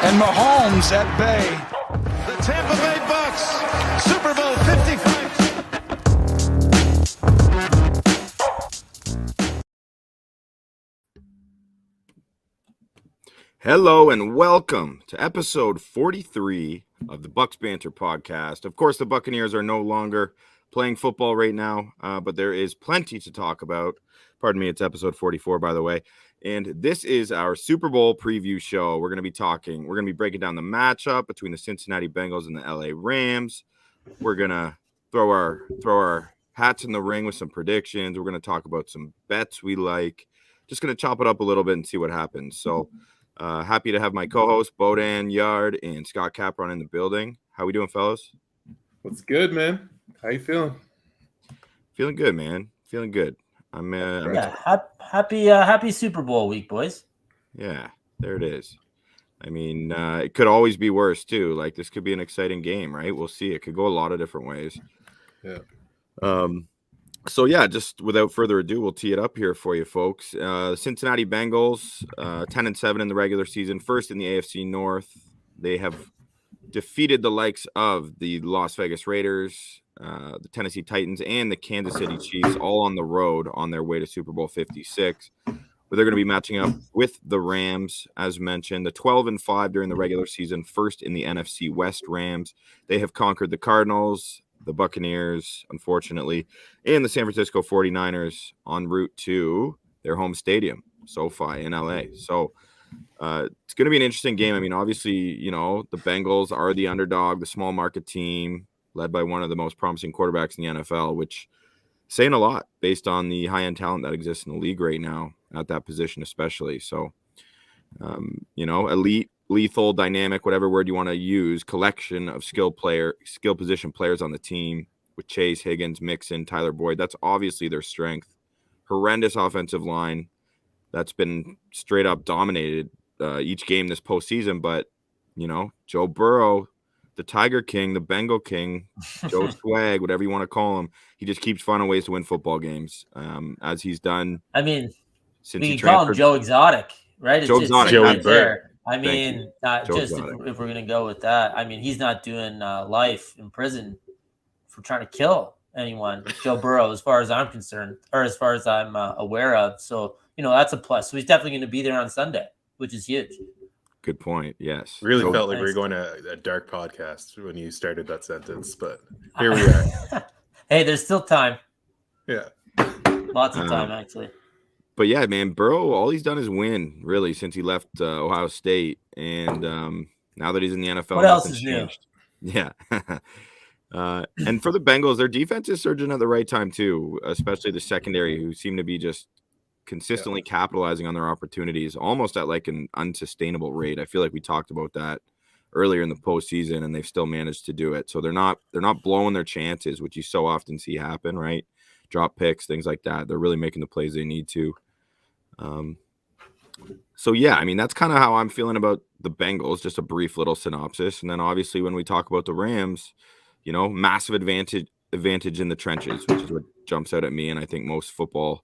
And Mahomes at bay. The Tampa Bay Bucks, Super Bowl 55. Hello and welcome to episode 43 of the Bucks Banter podcast. Of course, the Buccaneers are no longer playing football right now, but there is plenty to talk about. Pardon me, it's episode 44, by the way. And this is our Super Bowl preview show. We're going to be breaking down the matchup between the Cincinnati Bengals and the LA Rams. We're going to throw our hats in the ring with some predictions. We're going to talk about some bets we like. Just going to chop it up a little bit and see what happens. So happy to have my co-hosts Bodan Yard and Scott Capron in the building. How we doing, fellas? What's good, man? How you feeling? Feeling good, man. Feeling good. I'm happy Super Bowl week, boys. Yeah, there it is. I mean, it could always be worse too. Like, this could be an exciting game, right? We'll see. It could go a lot of different ways. Yeah. So yeah, just without further ado, we'll tee it up here for you folks. Cincinnati Bengals, 10-7 in the regular season, first in the AFC North. They have defeated the likes of the Las Vegas Raiders, the Tennessee Titans, and the Kansas City Chiefs, all on the road on their way to Super Bowl 56. Where they're going to be matching up with the Rams, as mentioned, the 12-5 during the regular season, first in the NFC West Rams. They have conquered the Cardinals, the Buccaneers, unfortunately, and the San Francisco 49ers en route to their home stadium, SoFi in LA. So it's going to be an interesting game. I mean, obviously, you know, the Bengals are the underdog, the small market team led by one of the most promising quarterbacks in the NFL, which is saying a lot based on the high-end talent that exists in the league right now at that position especially. So, you know, elite, lethal, dynamic, whatever word you want to use, collection of skill position players on the team with Chase, Higgins, Mixon, Tyler Boyd. That's obviously their strength. Horrendous offensive line that's been straight up dominated each game this postseason. But, you know, Joe Burrow, the Tiger King, the Bengal King, Joe Swag, whatever you want to call him, he just keeps finding ways to win football games, as he's done. I mean, since we he can call him transferred. Joe Exotic, right? Joe Exotic, Joey right there. I Thank mean, you. just Exotic. if we're going to go with that, I mean, he's not doing life in prison for trying to kill anyone, Joe Burrow, as far as I'm concerned, or as far as I'm aware of. So, you know, that's a plus. So he's definitely going to be there on Sunday, which is huge. Good point. Yes. Really So, felt like we were going to a dark podcast when you started that sentence, but here we are. Hey, there's still time. Yeah. Lots of time, actually. But yeah, man, Burrow, all he's done is win, really, since he left Ohio State. And now that he's in the NFL, What else nothing's is new? changed. Yeah. And for the Bengals, their defense is surging at the right time, too, especially the secondary, who seem to be just consistently capitalizing on their opportunities, almost at like an unsustainable rate. I feel like we talked about that earlier in the postseason, and they've still managed to do it. So they're not blowing their chances, which you so often see happen, right? Drop picks, things like that. They're really making the plays they need to. So yeah, I mean, that's kind of how I'm feeling about the Bengals, just a brief little synopsis. And then obviously when we talk about the Rams, you know, massive advantage in the trenches, which is what jumps out at me. And I think most football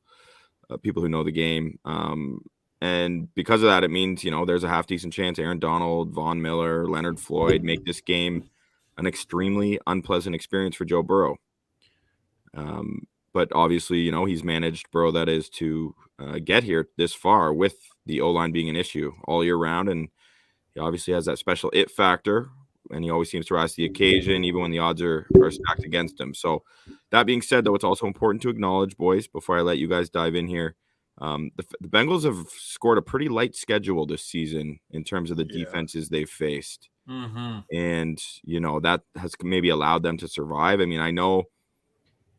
people who know the game. And because of that, it means, you know, there's a half decent chance Aaron Donald, Von Miller, Leonard Floyd make this game an extremely unpleasant experience for Joe Burrow. But obviously, you know, he's managed, Burrow, that is, to get here this far with the O-line being an issue all year round. And he obviously has that special it factor, and he always seems to rise to the occasion, even when the odds are stacked against him. So that being said, though, it's also important to acknowledge, boys, before I let you guys dive in here, the Bengals have scored a pretty light schedule this season in terms of the defenses they've faced. Mm-hmm. And, you know, that has maybe allowed them to survive. I mean, I know,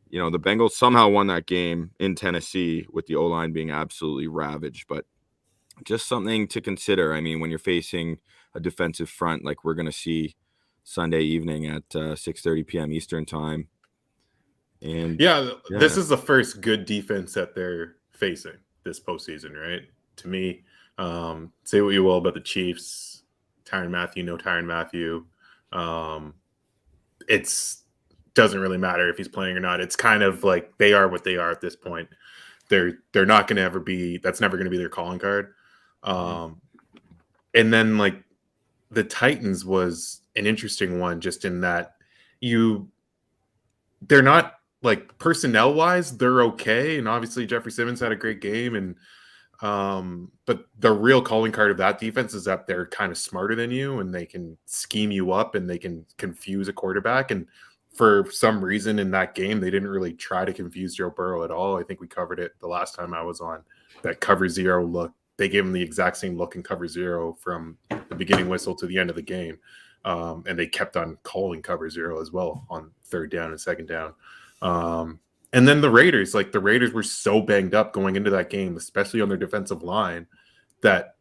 you know, the Bengals somehow won that game in Tennessee with the O-line being absolutely ravaged, but just something to consider. I mean, when you're facing a defensive front like we're going to see Sunday evening at 6:30 p.m. Eastern time. And this is the first good defense that they're facing this postseason, right? To me, say what you will about the Chiefs, Tyrann Mathieu, no Tyrann Mathieu. It's doesn't really matter if he's playing or not. It's kind of like they are what they are at this point. They're not going to ever be. That's never going to be their calling card. And then like the Titans was an interesting one, just in that they're not like personnel wise, they're okay. And obviously Jeffrey Simmons had a great game. And but the real calling card of that defense is that they're kind of smarter than you and they can scheme you up and they can confuse a quarterback. And for some reason in that game, they didn't really try to confuse Joe Burrow at all. I think we covered it the last time I was on, that cover zero look. They gave him the exact same look in cover zero from the beginning whistle to the end of the game. And they kept on calling cover zero as well on third down and second down. And then the Raiders were so banged up going into that game, especially on their defensive line, that,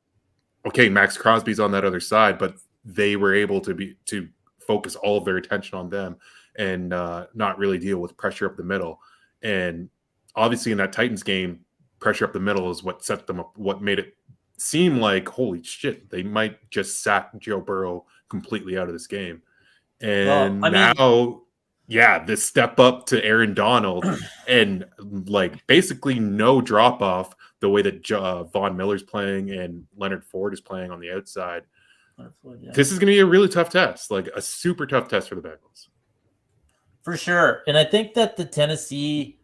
okay, Max Crosby's on that other side, but they were able to focus all of their attention on them and not really deal with pressure up the middle. And obviously in that Titans game, pressure up the middle is what set them up, what made it seem like, holy shit, they might just sack Joe Burrow completely out of this game. And this step up to Aaron Donald and like basically no drop off the way that Von Miller's playing and Leonard Ford is playing on the outside. This is going to be a really tough test, like a super tough test for the Bengals. For sure. And I think that the Tennessee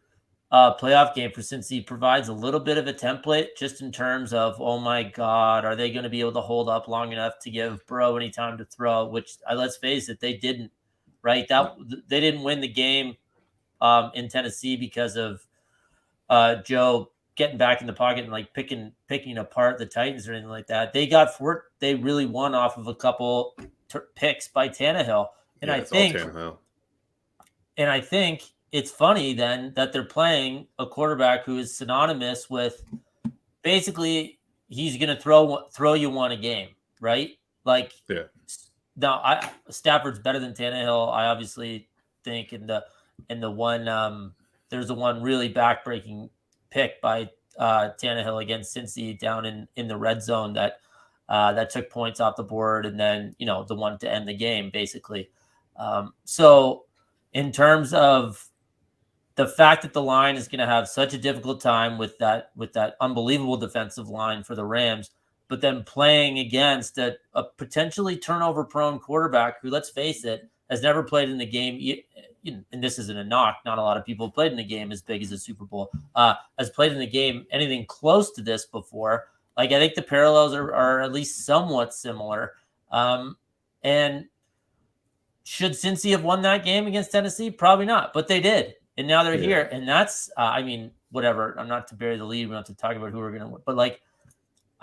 playoff game for Cincy provides a little bit of a template just in terms of, oh my God, are they going to be able to hold up long enough to give Burrow any time to throw? Which, let's face it, they didn't. Right, they didn't win the game in Tennessee because of Joe getting back in the pocket and like picking apart the Titans or anything like that. They really won off of a couple picks by Tannehill, and I think it's funny then that they're playing a quarterback who is synonymous with basically he's going to throw you one a game, right? Like, yeah. Now, Stafford's better than Tannehill, I obviously think. And the one there's the one really backbreaking pick by Tannehill against Cincy down in the red zone that took points off the board, and then the one to end the game basically. So in terms of the fact that the line is going to have such a difficult time with that unbelievable defensive line for the Rams, but then playing against a potentially turnover-prone quarterback who, let's face it, has never played in the game, and this isn't a knock, not a lot of people have played in a game as big as a Super Bowl, has played in the game anything close to this before. Like, I think the parallels are at least somewhat similar. And should Cincy have won that game against Tennessee? Probably not, but they did. And now they're here. And that's, whatever. I'm not to bury the lead. We don't have to talk about who we're going to win. But, like,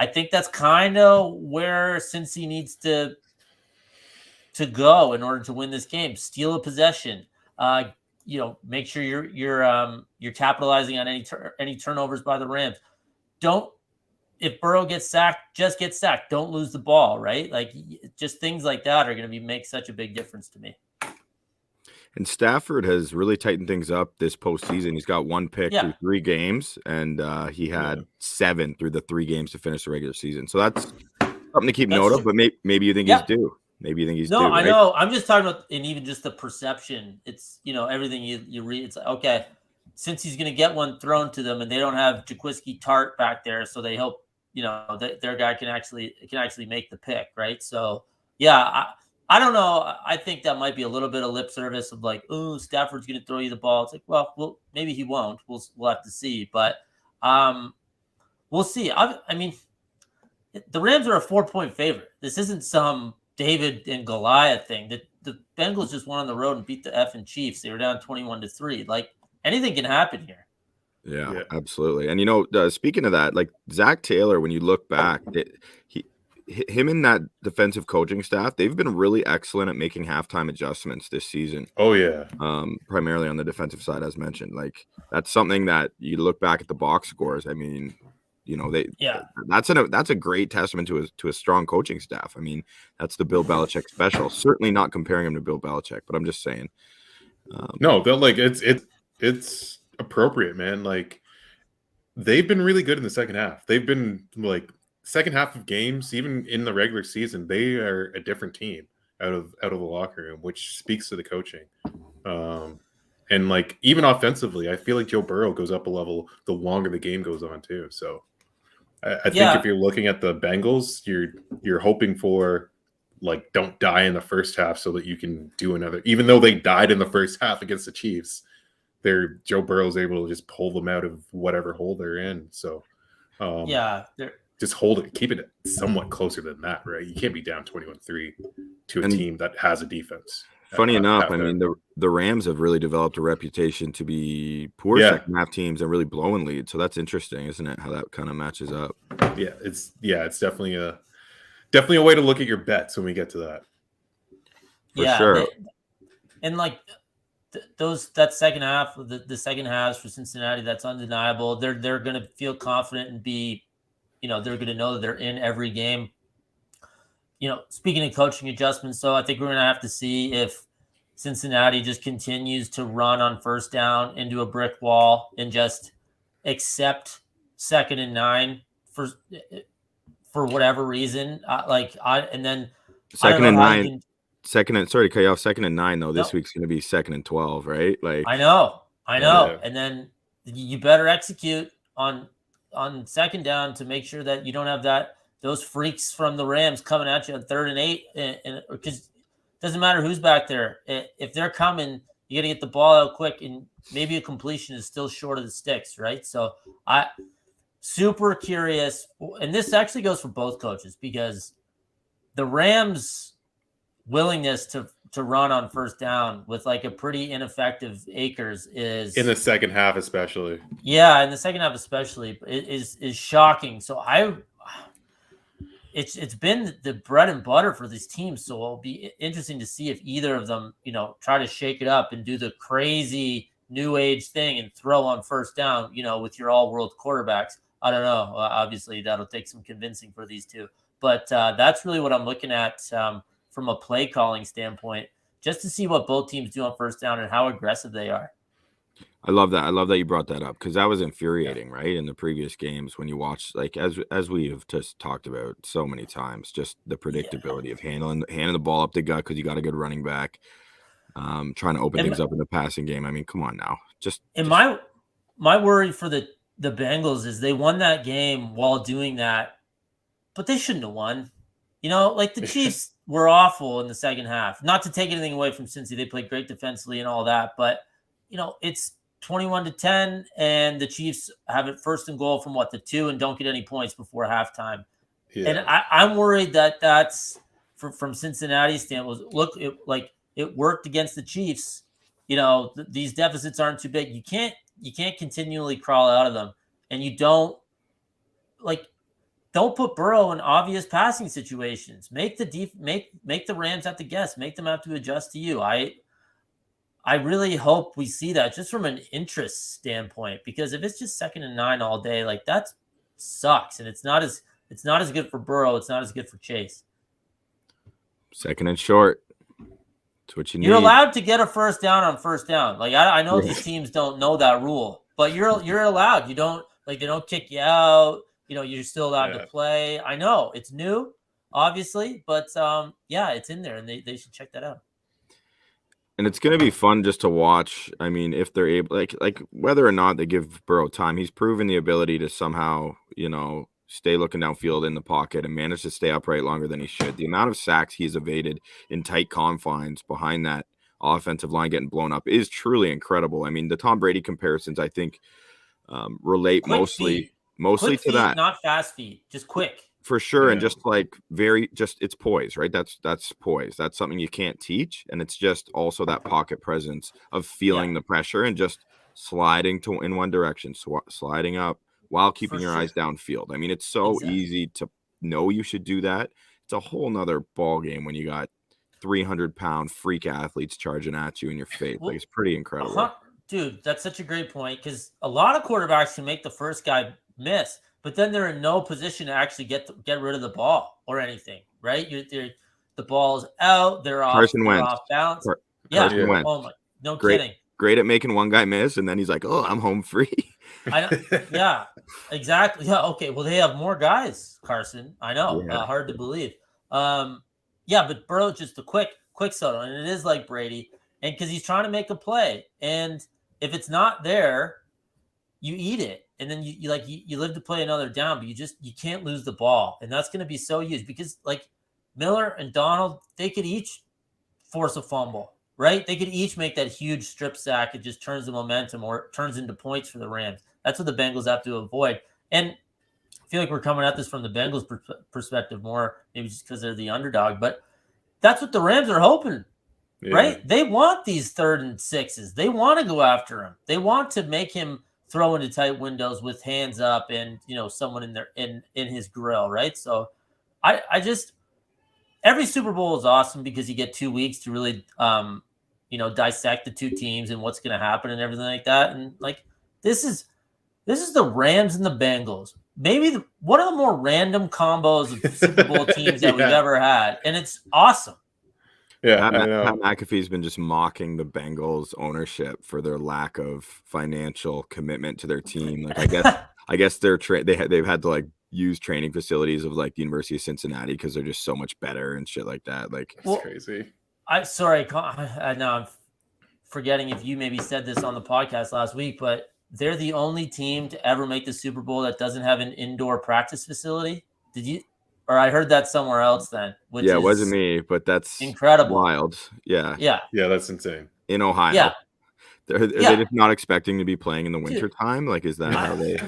I think that's kind of where Cincy needs to go in order to win this game. Steal a possession. Make sure you're capitalizing on any turnovers by the Rams. If Burrow gets sacked, just get sacked. Don't lose the ball, right? Like, just things like that are going to make such a big difference to me. And Stafford has really tightened things up this postseason. He's got one pick through 3 games, and he had 7 through the 3 games to finish the regular season. So that's something to keep note of. But maybe you think he's due. Maybe you think he's due. No, I know. I'm just talking about, and even just the perception. It's everything you read. It's like, okay, since he's going to get one thrown to them, and they don't have Jaquiski Tart back there, so they hope that their guy can actually make the pick, right? So I don't know. I think that might be a little bit of lip service of like, oh, Stafford's going to throw you the ball. It's like, well, maybe he won't. We'll have to see. But we'll see. I mean, the Rams are a 4-point favorite. This isn't some David and Goliath thing. The Bengals just went on the road and beat the effing Chiefs. They were down 21-3. Like, anything can happen here. Yeah, absolutely. And, speaking of that, like Zach Taylor, when you look back, him and that defensive coaching staff, they've been really excellent at making halftime adjustments this season. Oh, yeah. Primarily on the defensive side, as mentioned. Like, that's something that you look back at the box scores. I mean, that's a great testament to a strong coaching staff. I mean, that's the Bill Belichick special. Certainly not comparing him to Bill Belichick, but I'm just saying. No, they're like it's appropriate, man. Like, they've been really good in the second half. They've been like second half of games, even in the regular season, they are a different team out of the locker room, which speaks to the coaching. And like, even offensively, I feel like Joe Burrow goes up a level the longer the game goes on too. So I think if you're looking at the Bengals, you're hoping for like don't die in the first half so that you can do another. Even though they died in the first half against the Chiefs, Joe Burrow's able to just pull them out of whatever hole they're in. So just hold it, keep it somewhat closer than that, right? You can't be down 21-3 to a team that has a defense. Funny enough, I mean, the Rams have really developed a reputation to be poor second half teams and really blowing leads. So that's interesting, isn't it? How that kind of matches up. Yeah, it's definitely a way to look at your bets when we get to that. For sure. And like that second half, the second halves for Cincinnati, that's undeniable. They're going to feel confident and be, they're going to know that they're in every game. Speaking of coaching adjustments, so I think we're going to have to see if Cincinnati just continues to run on first down into a brick wall and just accept 2nd and 9 for whatever reason. And then 2nd and 9. Sorry to cut you off. 2nd and 9 though. This week's going to be 2nd and 12, right? Like I know. Yeah. And then you better execute on 2nd down to make sure that you don't have those freaks from the Rams coming at you on 3rd and 8, and because it doesn't matter who's back there. If they're coming, you got to get the ball out quick, and maybe a completion is still short of the sticks, right? So I super curious, and this actually goes for both coaches, because the Rams' willingness to run on first down with like a pretty ineffective Akers is in the second half, especially. Yeah, in the second half especially, is shocking. So it's been the bread and butter for these teams. So it'll be interesting to see if either of them, try to shake it up and do the crazy new age thing and throw on first down, with your all-world quarterbacks. I don't know. Obviously, that'll take some convincing for these two. But that's really what I'm looking at from a play calling standpoint, just to see what both teams do on first down and how aggressive they are. I love that. I love that you brought that up, because that was infuriating, right? In the previous games, when you watch, like as we have just talked about so many times, just the predictability of handing the ball up the gut because you got a good running back, trying to open things up in the passing game. I mean, come on now. My worry for the Bengals is they won that game while doing that, but they shouldn't have won. Like the Chiefs were awful in the second half. Not to take anything away from Cincy, they played great defensively and all that, but it's 21-10, and the Chiefs have it 1st and goal from the 2 and don't get any points before halftime. Yeah. And I'm worried that that's from Cincinnati's standpoint. Look, it worked against the Chiefs. These deficits aren't too big. You can't continually crawl out of them, and you don't put Burrow in obvious passing situations. Make the Rams have to guess. Make them have to adjust to you. I really hope we see that just from an interest standpoint, because if it's just 2nd and 9 all day, like that sucks, and it's not as good for Burrow. It's not as good for Chase. 2nd and short. That's what you need. You're allowed to get a first down on first down. Like I know these teams don't know that rule, but you're allowed. You don't they don't kick you out. You're still allowed to play. I know it's new, obviously, but it's in there, and they should check that out. And it's going to be fun just to watch. I mean, if they're able, like whether or not they give Burrow time, he's proven the ability to somehow, stay looking downfield in the pocket and manage to stay upright longer than he should. The amount of sacks he's evaded in tight confines behind that offensive line getting blown up is truly incredible. I mean, the Tom Brady comparisons, I think, relate mostly quick to feet, that. Not fast feet, just quick. For sure. Yeah. And just it's poise, right? That's poise. That's something you can't teach. And it's just also that pocket presence of feeling the pressure and just sliding in one direction, sliding up while keeping your eyes downfield. I mean, it's so easy to know you should do that. It's a whole nother ball game when you got 300-pound freak athletes charging at you in your face. It's pretty incredible. Dude, that's such a great point, because a lot of quarterbacks can make the first guy miss, but then they're in no position to actually get rid of the ball or anything, right? The ball's out. They're off balance. Carson Wentz. Oh my, no kidding. Great at making one guy miss, and then he's like, "Oh, I'm home free." Yeah, exactly. Yeah, okay. Well, they have more guys, Carson. I know. Yeah. Hard to believe. But Burrow's just a quick settle, and it is like Brady, and because he's trying to make a play, and if it's not there, you eat it. And then you live to play another down, but you can't lose the ball. And that's going to be so huge, because Miller and Donald, they could each force a fumble, right? They could each make that huge strip sack. It just turns the momentum or turns into points for the Rams. That's what the Bengals have to avoid. And I feel like we're coming at this from the Bengals perspective more, maybe just because they're the underdog, but that's what the Rams are hoping, right? They want these 3rd and 6s. They want to go after him. They want to make him throw into tight windows with hands up and, someone in there in his grill, right? So I just, every Super Bowl is awesome because you get 2 weeks to really, dissect the two teams and what's going to happen and everything like that. And like, this is the Rams and the Bengals. Maybe one of the more random combos of Super Bowl teams that we've ever had. And it's awesome. Yeah, Pat McAfee's been just mocking the Bengals ownership for their lack of financial commitment to their team. Like, I guess they've had to like use training facilities of like the University of Cincinnati because they're just so much better and shit like that. Like, it's crazy. I'm sorry. I'm forgetting if you maybe said this on the podcast last week, but they're the only team to ever make the Super Bowl that doesn't have an indoor practice facility. Did you? Or I heard that somewhere else then. It wasn't me, but that's incredible. Wild. Yeah, that's insane. In Ohio. Yeah. Are they just not expecting to be time? Like, is that how they?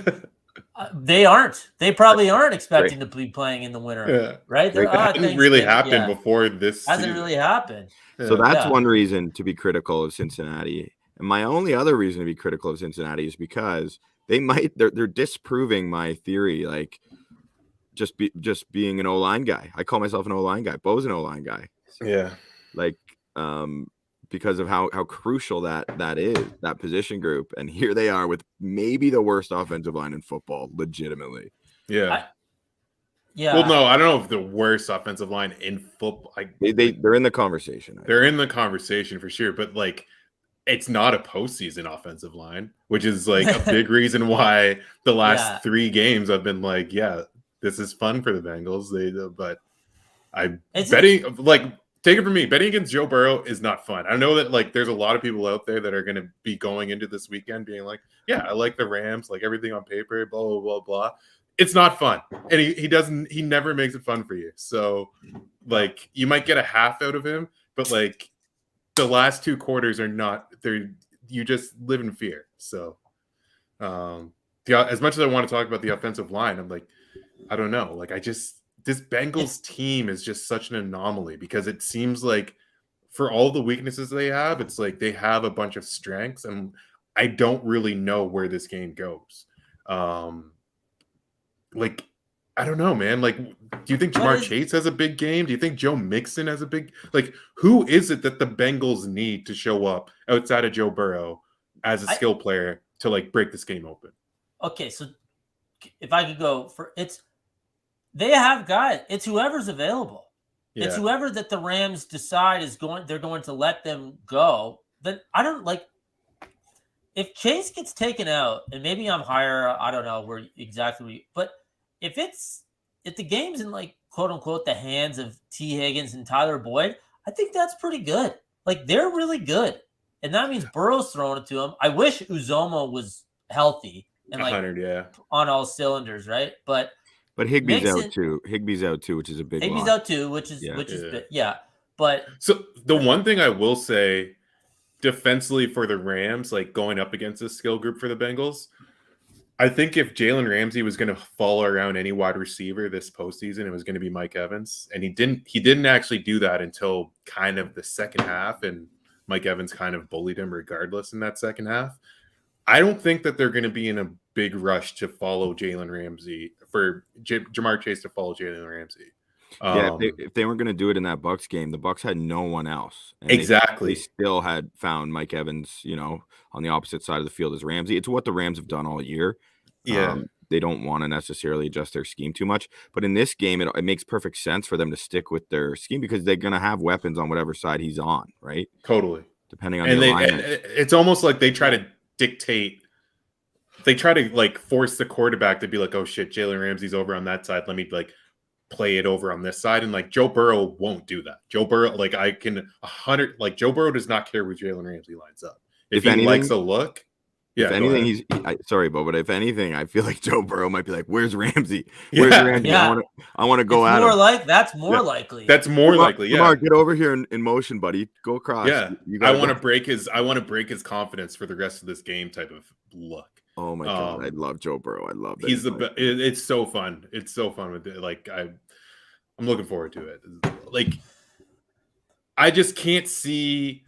They aren't. They probably aren't expecting to be playing in the winter, right? That hasn't really happened before this. Hasn't really happened. So that's one reason to be critical of Cincinnati. And my only other reason to be critical of Cincinnati is because they're disproving my theory, like just being an O-line guy. I call myself an O-line guy. Bo's an O-line guy. Yeah. Like, because of how crucial that is, that position group. And here they are with maybe the worst offensive line in football, legitimately. Yeah. Well, no, I don't know if the worst offensive line in football. They're in the conversation. They're in the conversation for sure, but like, it's not a postseason offensive line, which is like a big reason why the last 3 games I've been like, this is fun for the Bengals. But betting, like, take it from me, betting against Joe Burrow is not fun. I know that like there's a lot of people out there that are going to be going into this weekend being like, I like the Rams, like everything on paper, blah, blah, blah, blah. It's not fun. And he never makes it fun for you. So like you might get a half out of him, but like the last 2 quarters are not there. You just live in fear. So as much as I want to talk about the offensive line, I'm like, I don't know. Like this Bengals team is just such an anomaly because it seems like for all the weaknesses they have, it's like they have a bunch of strengths, and I don't really know where this game goes. Like, I don't know, man. Like, do you think Jamar Chase has a big game? Do you think Joe Mixon has a big, like, who is it that the Bengals need to show up outside of Joe Burrow as a skill player to like break this game open? Okay. So if I could go they have guys. It's whoever's available. Yeah. It's whoever that the Rams decide they're going to let them go. Then I don't like if Chase gets taken out, and maybe I'm higher, I don't know but if the game's in like quote unquote the hands of T. Higgins and Tyler Boyd, I think that's pretty good. Like they're really good. And that means Burrow's throwing it to him. I wish Uzomah was healthy and like on all cylinders, right? But Higbee's out too. Higbee's out too, which is a big Higbee's loss. out too, which is But so the one thing I will say defensively for the Rams, like going up against this skill group for the Bengals, I think if Jalen Ramsey was going to follow around any wide receiver this postseason, it was going to be Mike Evans. And he didn't actually do that until kind of the second half, and Mike Evans kind of bullied him regardless in that second half. I don't think that they're going to be in a big rush to follow Jalen Ramsey for Jamar Chase to follow Jalen Ramsey. If they weren't going to do it in that Bucs game, the Bucs had no one else. And exactly. They still had found Mike Evans, on the opposite side of the field as Ramsey. It's what the Rams have done all year. Yeah. They don't want to necessarily adjust their scheme too much. But in this game, it makes perfect sense for them to stick with their scheme because they're going to have weapons on whatever side he's on, right? Totally. Depending on the alignment. It's almost like they try to dictate. They try to like force the quarterback to be like, oh shit, Jalen Ramsey's over on that side. Let me like play it over on this side. And like Joe Burrow won't do that. Joe Burrow, like Joe Burrow does not care where Jalen Ramsey lines up. If he likes a look, If go anything, ahead. sorry, Bo, but if anything, I feel like Joe Burrow might be like, "Where's Ramsey? Where's Ramsey? Yeah. I want to go It's at more him." like that's more Yeah. likely. That's more likely. Yeah. Lamar, get over here in motion, buddy. Go across. Yeah. You I gotta want to go. break his confidence for the rest of this game type of look. Oh my god, I love Joe Burrow. I love that. He's the best. It's so fun. It's so fun with it. Like I'm looking forward to it. Like I just can't see.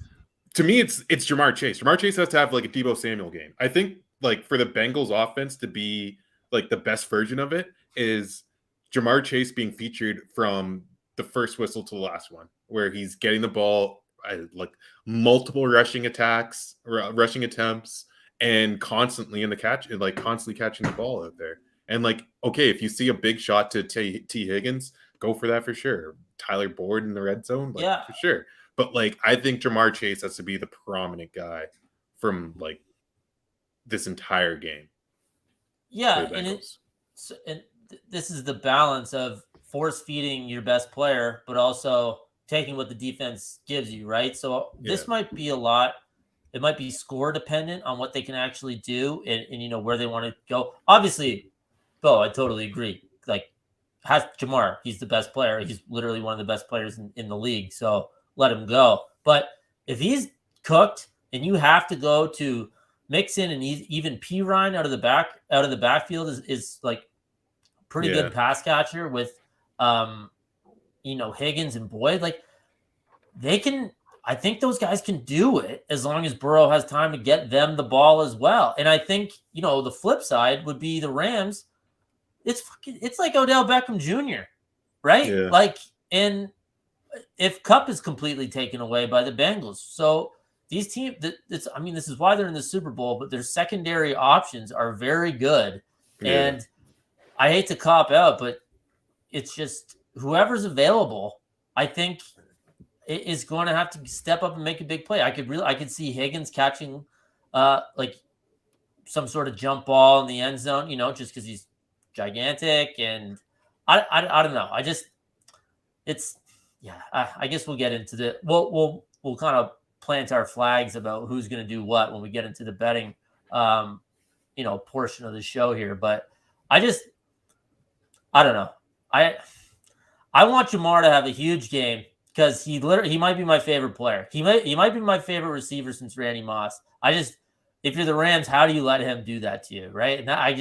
To me, it's Jamar Chase. Jamar Chase has to have like a Deebo Samuel game. I think like for the Bengals offense to be like the best version of it is Jamar Chase being featured from the first whistle to the last one, where he's getting the ball, like multiple rushing attempts, and constantly in the catch, and like constantly catching the ball out there. And like, okay, if you see a big shot to T. Higgins, go for that for sure. Tyler Boyd in the red zone, like for sure. But like, I think Jamar Chase has to be the prominent guy from like this entire game. Yeah, and this is the balance of force feeding your best player, but also taking what the defense gives you, right? So this might be a lot. It might be score dependent on what they can actually do and you know where they want to go. Obviously, Bo, I totally agree. Like, has Jamar, he's the best player. He's literally one of the best players in the league. So let him go. But if he's cooked and you have to go to Mixon and even P. Ryan out of the backfield is like pretty good pass catcher with Higgins and Boyd. Like I think those guys can do it as long as Burrow has time to get them the ball as well. And I think, the flip side would be the Rams. It's like Odell Beckham Jr., right? Yeah. Like, and if Kupp is completely taken away by the Bengals. So these teams, this is why they're in the Super Bowl, but their secondary options are very good. Yeah. And I hate to cop out, but it's just whoever's available, I think is going to have to step up and make a big play. I could see Higgins catching like some sort of jump ball in the end zone, just because he's gigantic. And I don't know. I guess we'll get into the we'll kind of plant our flags about who's going to do what when we get into the betting portion of the show here. But I don't know. I want Jamar to have a huge game because he might be my favorite player. He might be my favorite receiver since Randy Moss. If you're the Rams, how do you let him do that to you, right? And I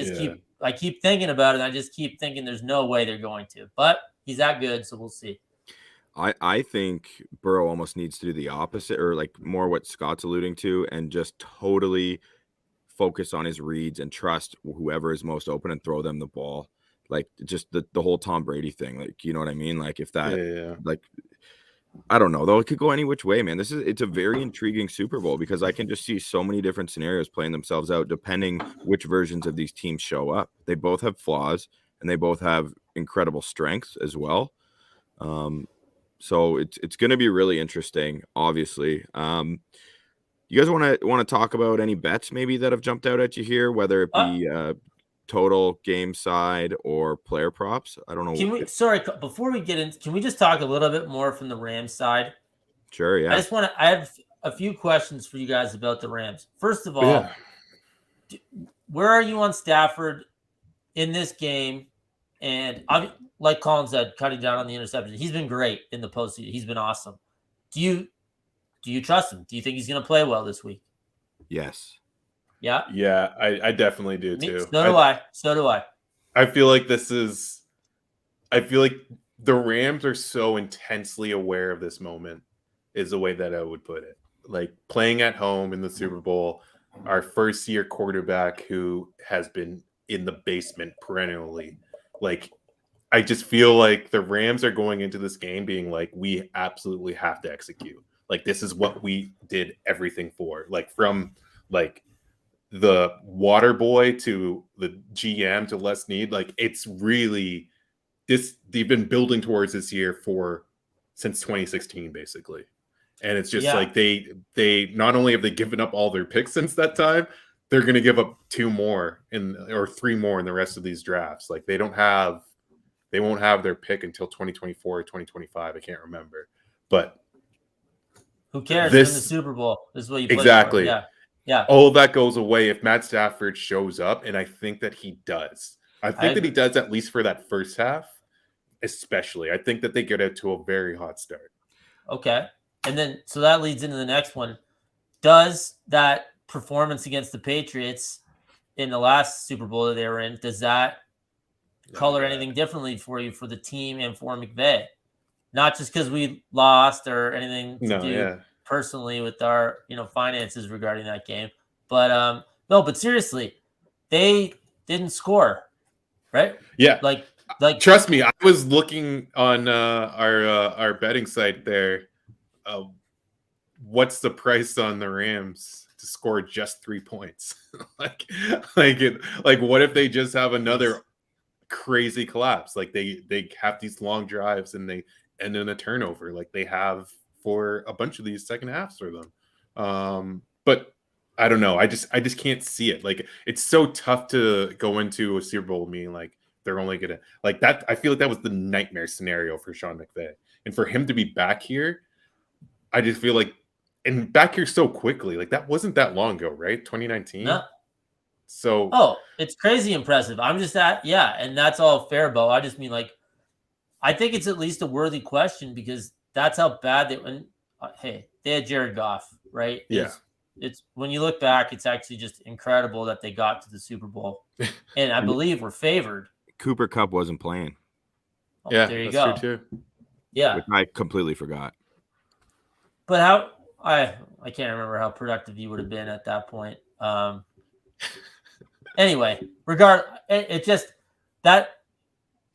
keep thinking about it. And I just keep thinking there's no way they're going to, but he's that good, so we'll see. I think Burrow almost needs to do the opposite, or like more what Scott's alluding to, and just totally focus on his reads and trust whoever is most open and throw them the ball. Like just the whole Tom Brady thing. Like, you know what I mean? Like if that, like, I don't know though. It could go any which way, man. It's a very intriguing Super Bowl because I can just see so many different scenarios playing themselves out depending which versions of these teams show up. They both have flaws and they both have incredible strengths as well. So it's going to be really interesting, obviously. You guys want to talk about any bets maybe that have jumped out at you here, whether it be total game side or player props? I don't know. Before we get in, can we just talk a little bit more from the Rams side? Sure, yeah. I have a few questions for you guys about the Rams. First of all, where are you on Stafford in this game? And like Collin said, cutting down on the interception. He's been great in the postseason. He's been awesome. Do you trust him? Do you think he's going to play well this week? Yes. Yeah. Yeah, I definitely do too. So do I. I feel like the Rams are so intensely aware of this moment is the way that I would put it. Like playing at home in the Super Bowl, our first year quarterback who has been in the basement perennially. Like, I just feel like the Rams are going into this game being like, we absolutely have to execute. Like, this is what we did everything for. Like, from like the water boy to the GM to Les Need, like it's really this. They've been building towards this year since 2016, basically. And it's just like they not only have they given up all their picks since that time, they're going to give up 2 more or 3 more in the rest of these drafts. Like they won't have their pick until 2024 or 2025. I can't remember, but who cares? They're in the Super Bowl. This is what you play exactly. For. Yeah. Yeah. all of that goes away if Matt Stafford shows up, and I think that he does. I think that he does, at least for that first half, especially. I think that they get out to a very hot start. Okay. And then, so that leads into the next one. Does that performance against the Patriots in the last Super Bowl that they were in, does that color anything differently for you, for the team and for McVay? Not just because we lost or anything to do personally with our, finances regarding that game, but no, but seriously, they didn't score, right? Yeah. Like trust me, I was looking on our betting site there. What's the price on the Rams to score just 3 points? like what if they just have another crazy collapse? Like they have these long drives and they end in a turnover, like they have for a bunch of these second halves for them. But I don't know. I just can't see it. Like, it's so tough to go into a Super Bowl meaning like they're only gonna like that. I feel like that was the nightmare scenario for Sean McVay, and for him to be back here, I just feel like, and back here so quickly, like that wasn't that long ago, right? 2019. No. So it's crazy impressive. I'm just and that's all fair, Bo. I just mean, like, I think it's at least a worthy question because that's how bad they went. Hey, they had Jared Goff, right? Yeah. It's when you look back, it's actually just incredible that they got to the Super Bowl, and I believe we're favored. Cooper Kupp wasn't playing. There you go. True too. Yeah, which I completely forgot. But how I can't remember how productive you would have been at that point. Anyway, it just that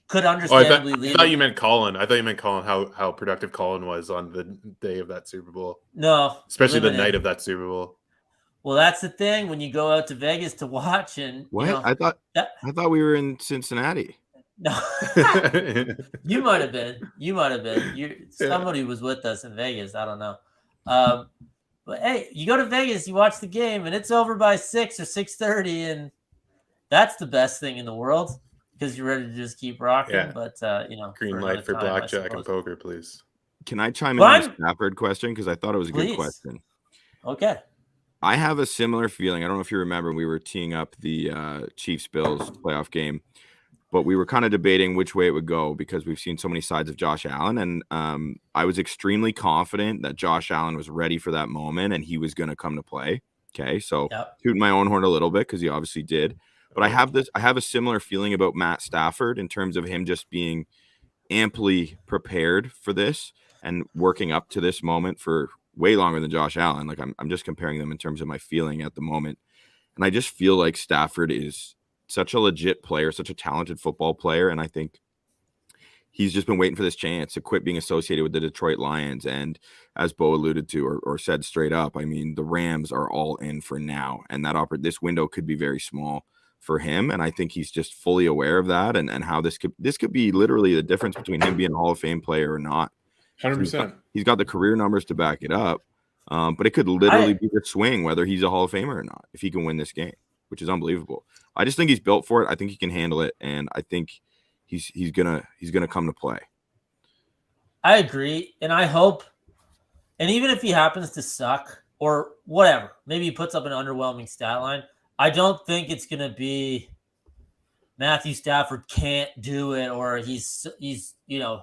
could understandably I thought you meant Collin. I thought you meant Collin. How productive Collin was on the day of that Super Bowl. No, especially the night of that Super Bowl. Well, that's the thing when you go out to Vegas to watch, and what I thought we were in Cincinnati. No, you might have been. Somebody was with us in Vegas. I don't know. But hey, you go to Vegas, you watch the game, and it's over by 6 or 6:30, and that's the best thing in the world because you're ready to just keep rocking. Yeah. But green light for blackjack and poker, please. Can I chime in on the Stafford question because I thought it was a good question? Okay. I have a similar feeling. I don't know if you remember, we were teeing up the Chiefs-Bills playoff game, but we were kind of debating which way it would go because we've seen so many sides of Josh Allen. And I was extremely confident that Josh Allen was ready for that moment and he was going to come to play. Okay, so tooting my own horn a little bit because he obviously did. But I have a similar feeling about Matt Stafford in terms of him just being amply prepared for this and working up to this moment for way longer than Josh Allen. Like I'm just comparing them in terms of my feeling at the moment. And I just feel like Stafford is such a legit player, such a talented football player. And I think he's just been waiting for this chance to quit being associated with the Detroit Lions. And as Bo alluded to or said straight up, I mean, the Rams are all in for now. And this window could be very small for him. And I think he's just fully aware of that and how this could be literally the difference between him being a Hall of Fame player or not. 100%. He's got the career numbers to back it up. But it could literally be the swing whether he's a Hall of Famer or not if he can win this game, which is unbelievable. I just think he's built for it. I think he can handle it, and I think he's gonna come to play. I agree, and I hope. And even if he happens to suck or whatever, maybe he puts up an underwhelming stat line. I don't think it's gonna be Matthew Stafford can't do it, or he's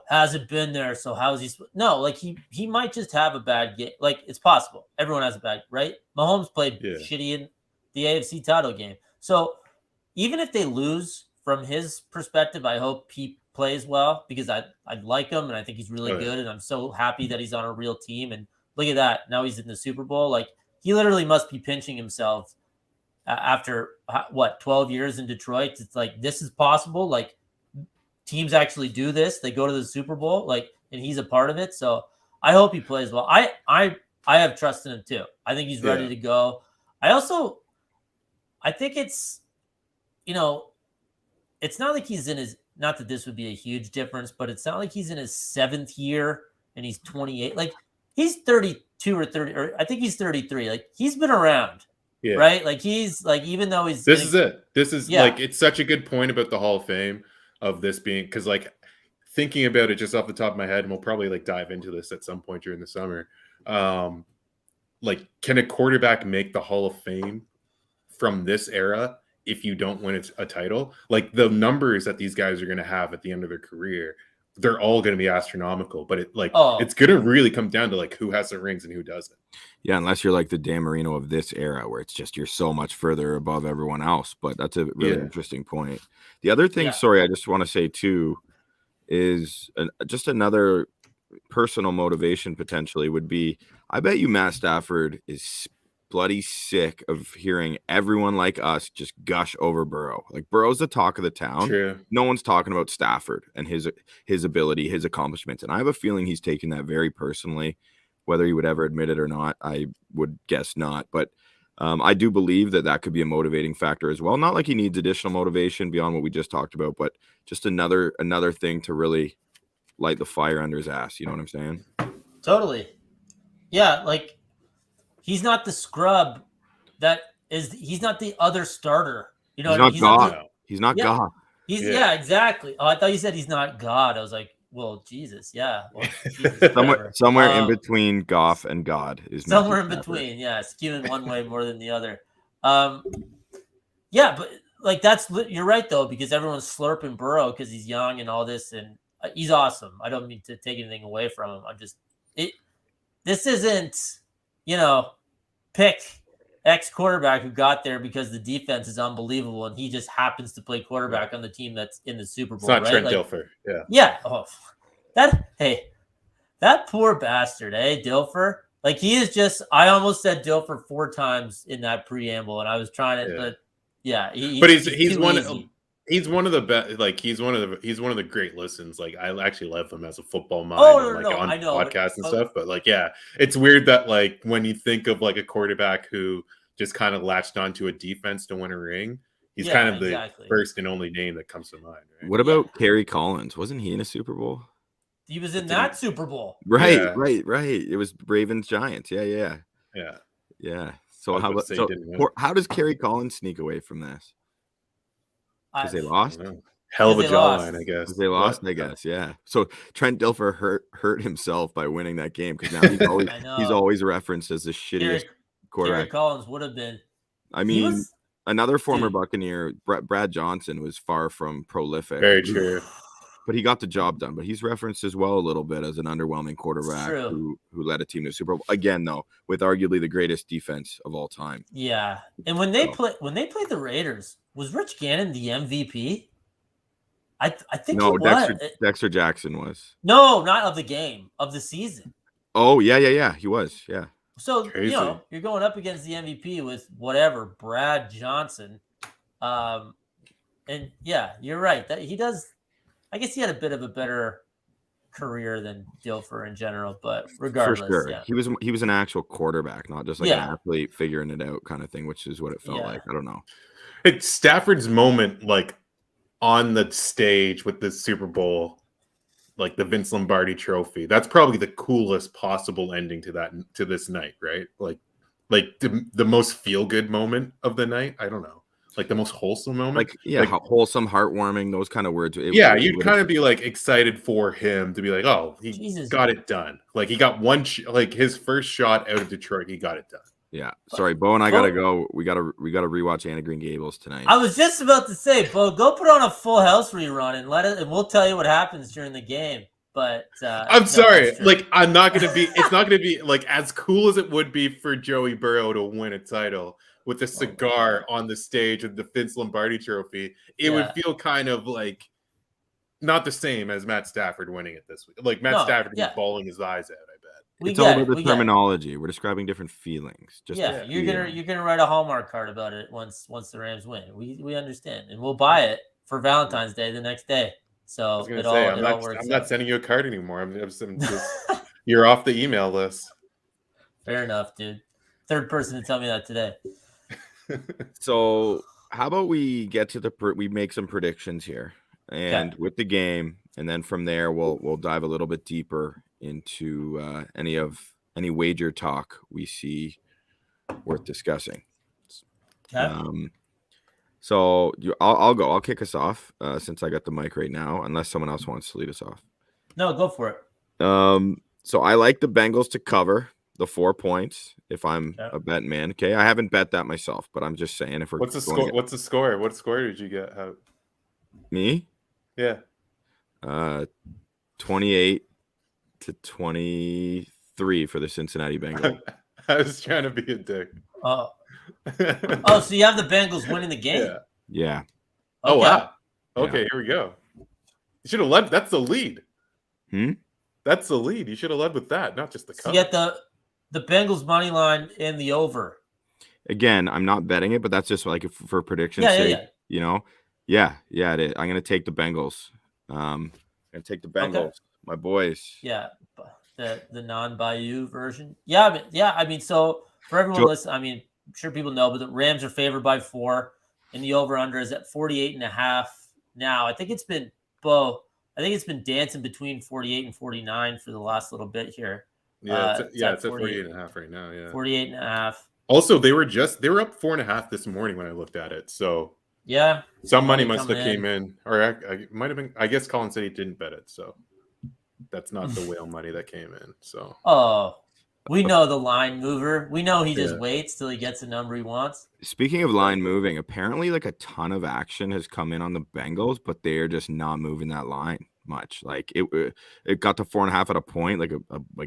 hasn't been there, so how's he? No, like he might just have a bad game. Like it's possible. Everyone has a bad, right? Mahomes played shitty in the AFC title game. So even if they lose, from his perspective, I hope he plays well because I like him and I think he's really good, and I'm so happy that he's on a real team. And look at that, now he's in the Super Bowl. Like he literally must be pinching himself. After 12 years in Detroit, it's like this is possible. Like teams actually do this; they go to the Super Bowl, like, and he's a part of it. So I hope he plays well. I have trust in him too. I think he's ready to go. I think it's, it's not like he's in his. Not that this would be a huge difference, but it's not like he's in his 7th year and he's 28. Like he's 32 or 30, or I think he's 33. Like he's been around. Yeah. Right. Like he's like, even though he's this is like, it's such a good point about the Hall of Fame of this being, because like thinking about it just off the top of my head, and we'll probably like dive into this at some point during the summer. like, can a quarterback make the Hall of Fame from this era if you don't win a title? Like, the numbers that these guys are going to have at the end of their career, they're all going to be astronomical. But it's going to really come down to like who has the rings and who doesn't. Yeah, unless you're like the Dan Marino of this era, where it's just you're so much further above everyone else. But that's a really interesting point. The other thing, sorry, I just want to say too, is just another personal motivation potentially would be, I bet you Matt Stafford is bloody sick of hearing everyone like us just gush over Burrow. Like, Burrow's the talk of the town. True. No one's talking about Stafford and his ability, his accomplishments. And I have a feeling he's taking that very personally. Whether he would ever admit it or not, I would guess not. But I do believe that could be a motivating factor as well. Not like he needs additional motivation beyond what we just talked about, but just another thing to really light the fire under his ass. You know what I'm saying? Totally. Yeah, like, he's not the scrub he's not the other starter. You know, he's not God. He's not God. Yeah, exactly. Oh, I thought you said he's not God. I was like, well, Jesus, yeah. Well, Jesus, somewhere in between Goff and God is somewhere in between. Yeah, skewing one way more than the other. Yeah, but like, you're right though, because everyone's slurping Burrow because he's young and all this, and he's awesome. I don't mean to take anything away from him. This isn't, pick X quarterback who got there because the defense is unbelievable and he just happens to play quarterback on the team that's in the Super Bowl. It's not right? Trent like, Dilfer. Yeah. Yeah. Oh, that poor bastard, Dilfer. Like, he is just, I almost said Dilfer 4 times in that preamble, and I was trying to, but yeah. He's one of the best. Like, he's one of the great listens. Like, I actually love him as a football mind, on podcasts and stuff. But like, yeah, it's weird that like when you think of like a quarterback who just kind of latched onto a defense to win a ring, he's kind of the first and only name that comes to mind. Right? What about Kerry Collins? Wasn't he in a Super Bowl? He was in that Super Bowl. Right. It was Ravens Giants. Yeah. So how does Kerry Collins sneak away from this? Because they lost? Hell of a jawline, I guess. They lost, I guess, yeah. So Trent Dilfer hurt himself by winning that game because now he's always referenced as the shittiest quarterback. Kerry Collins would have been. I mean, another former Buccaneer, Brad Johnson, was far from prolific. Very true. But he got the job done. But he's referenced as well a little bit as an underwhelming quarterback who led a team to the Super Bowl. Again, though, with arguably the greatest defense of all time. Yeah. And when they played the Raiders, was Rich Gannon the MVP? I think no, he was. Dexter Jackson was. No, not of the game, of the season. Oh, yeah. He was, yeah. So, you're going up against the MVP with whatever, Brad Johnson. And yeah, you're right. That he does. I guess he had a bit of a better career than Dilfer in general, but regardless, for sure. Yeah. He was an actual quarterback, not just like an athlete figuring it out kind of thing, which is what it felt like. I don't know. It's Stafford's moment, like on the stage with the Super Bowl, like the Vince Lombardi Trophy. That's probably the coolest possible ending to this night, right? Like the most feel good moment of the night. I don't know. Like the most wholesome moment, wholesome, heartwarming, those kind of words. You'd kind of be like excited for him to be like, oh, he got it done. Like he got like his first shot out of Detroit, he got it done. Yeah. Sorry, Bo and I gotta go. We gotta rewatch Anne of Green Gables tonight. I was just about to say, Bo, go put on a Full House rerun and we'll tell you what happens during the game. But I'm sorry, like I'm not gonna be. It's not gonna be like as cool as it would be for Joey Burrow to win a title with a cigar on the stage with the Vince Lombardi Trophy. It would feel kind of like not the same as Matt Stafford winning it this week. Like Matt Stafford is bawling his eyes out. I bet it's all about the terminology. We're describing different feelings. You're gonna write a Hallmark card about it once the Rams win. We understand, and we'll buy it for Valentine's Day the next day. So I'm not sending you a card anymore. I'm just you're off the email list. Fair enough, dude. Third person to tell me that today. So how about we get to we make some predictions here and with the game, and then from there we'll dive a little bit deeper into any wager talk we see worth discussing. Okay. So I'll go. I'll kick us off since I got the mic right now, unless someone else wants to lead us off. No, go for it. So I like the Bengals to cover the 4 points if I'm a bet man. Okay, I haven't bet that myself, but I'm just saying if we're What's the score? What's the score? What score did you get? Me? Yeah. 28-23 for the Cincinnati Bengals. I was trying to be a dick. Oh, so you have the Bengals winning the game? Yeah. Yeah. Okay. Oh wow. Okay, Yeah. here we go. You should have led. That's the lead. That's the lead. You should have led with that, not just the cover. You get the Bengals money line in the over. Again, I'm not betting it, but that's just like for prediction's sake. You know? Yeah, it is. I'm gonna take the Bengals. I'm gonna take the Bengals, my boys. Yeah, the non-Bayou version. Yeah, I mean, so for everyone listening, I mean, I'm sure people know, but the Rams are favored by 4, and the over/under is at 48.5 now. I think it's been dancing between 48 and 49 for the last little bit here. Yeah, it's at 48.5 right now. Yeah, 48.5. Also, they were up 4.5 this morning when I looked at it. So yeah, some money must have came in, or I might have been. I guess Collin said he didn't bet it, so that's not the whale money that came in. So we know the line mover. We know he just waits till he gets the number he wants. Speaking of line moving, apparently like a ton of action has come in on the Bengals, but they're just not moving that line much. Like it got to 4.5 at a point like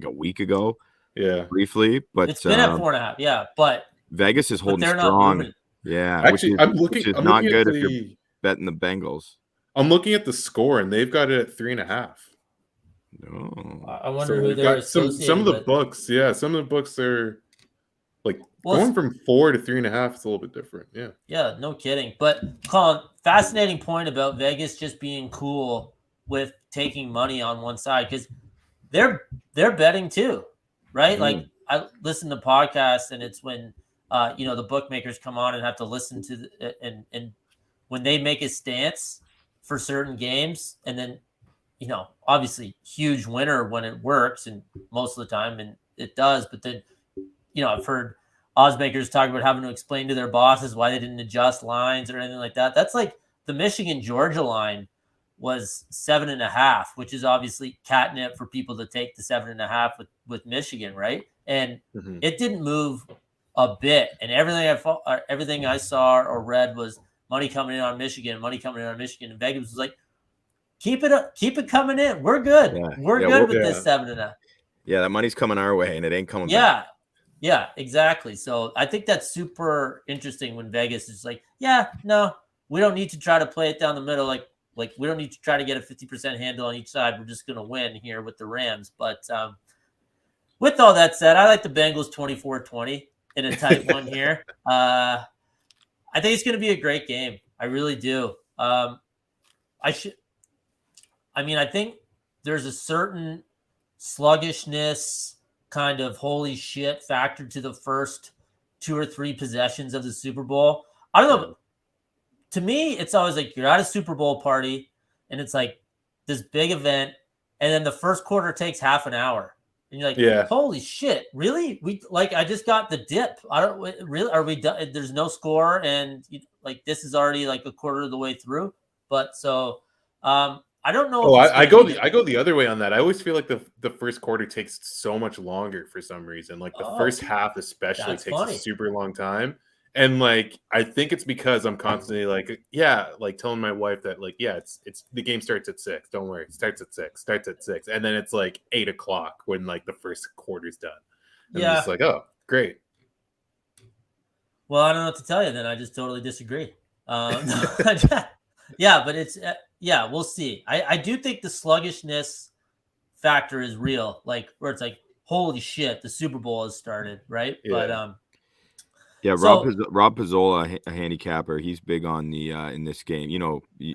a week ago. Yeah, briefly, but it's been at 4.5. Yeah, but Vegas is holding they're strong. Not moving. Yeah, actually, I'm looking. Which is I'm not looking good at if you're betting the Bengals. I'm looking at the score, and they've got it at 3.5. No, I wonder who they're associated some of the with. books. Yeah, some of the books are like going from 4 to 3.5. It's a little bit different. Yeah. Yeah, no kidding. But Colin, fascinating point about Vegas just being cool with taking money on one side because they're betting too, right? Like I listen to podcasts, and it's when the bookmakers come on and have to listen to and when they make a stance for certain games, and then obviously huge winner when it works, and most of the time, and it does. But then, I've heard odds makers talk about having to explain to their bosses why they didn't adjust lines or anything like that. That's like the Michigan Georgia line was 7.5, which is obviously catnip for people to take the 7.5 with Michigan, right? And it didn't move a bit. And everything I saw or read was money coming in on Michigan. And Vegas was like, keep it up, keep it coming in. We're good. We're good with this 7.5. Yeah, that money's coming our way, and it ain't coming back. Yeah, exactly. So I think that's super interesting when Vegas is like, yeah, no, we don't need to try to play it down the middle. Like we don't need to try to get a 50% handle on each side. We're just going to win here with the Rams. But with all that said, I like the Bengals 24-20 in a tight one here. I think it's going to be a great game. I really do. I think there's a certain sluggishness kind of holy shit factor to the first 2 or 3 possessions of the Super Bowl. I don't know. To me, it's always like you're at a Super Bowl party and it's like this big event, and then the first quarter takes half an hour. And you're like, holy shit, really? I just got the dip. Are we done? There's no score, and this is already like a quarter of the way through. But so I don't know. I go the other way on that. I always feel like the first quarter takes so much longer for some reason. Like the first half especially takes a super long time. And I think it's because I'm constantly telling my wife that it's the game starts at 6. Don't worry, it starts at 6. And then it's 8 o'clock when the first quarter's done. And I'm just like, oh, great. Well, I don't know what to tell you then. I just totally disagree. Yeah, but it's we'll see. I do think the sluggishness factor is real, where it's holy shit, the Super Bowl has started, right? Yeah. But Rob Pizzola, a handicapper, he's big on the in this game.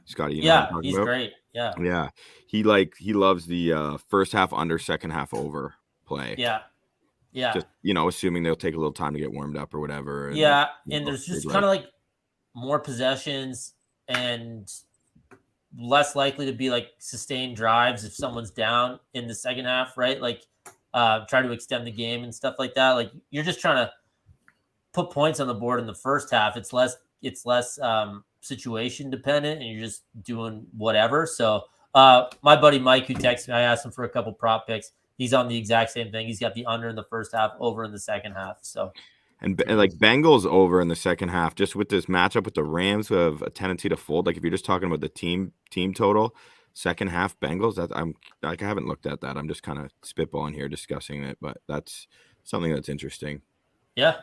Scotty. He's great. Yeah. He loves the first half under, second half over play. Yeah. Just assuming they'll take a little time to get warmed up or whatever. And there's just kind of more possessions and less likely to be sustained drives if someone's down in the second half, right? Try to extend the game and stuff like that. You're just trying to put points on the board in the first half. It's less situation dependent, and you're just doing whatever. So my buddy Mike, who texted me, I asked him for a couple prop picks. he's on the exact same thing. He's got the under in the first half, over in the second half. So, and like Bengals over in the second half, just with this matchup with the Rams, who have a tendency to fold. Like if you're just talking about the team total, second half Bengals, that I haven't looked at that. I'm just kind of spitballing here, discussing it, but that's something that's interesting. yeah,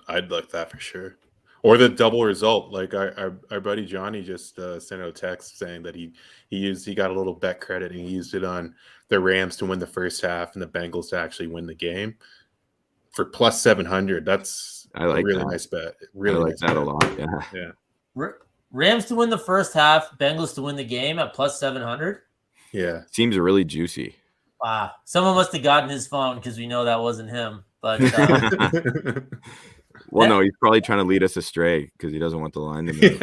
I'd like that for sure. Or the double result, like our buddy Johnny just sent out a text saying that he got a little bet credit and he used it on the Rams to win the first half and the Bengals to actually win the game for plus 700. That's I like a really that. nice bet. I Really like nice that bet. a lot. Yeah. Rams to win the first half, Bengals to win the game at plus 700. Yeah. Seems really juicy. Wow, someone must have gotten his phone because we know that wasn't him. But Well, no, he's probably trying to lead us astray because he doesn't want the line to move.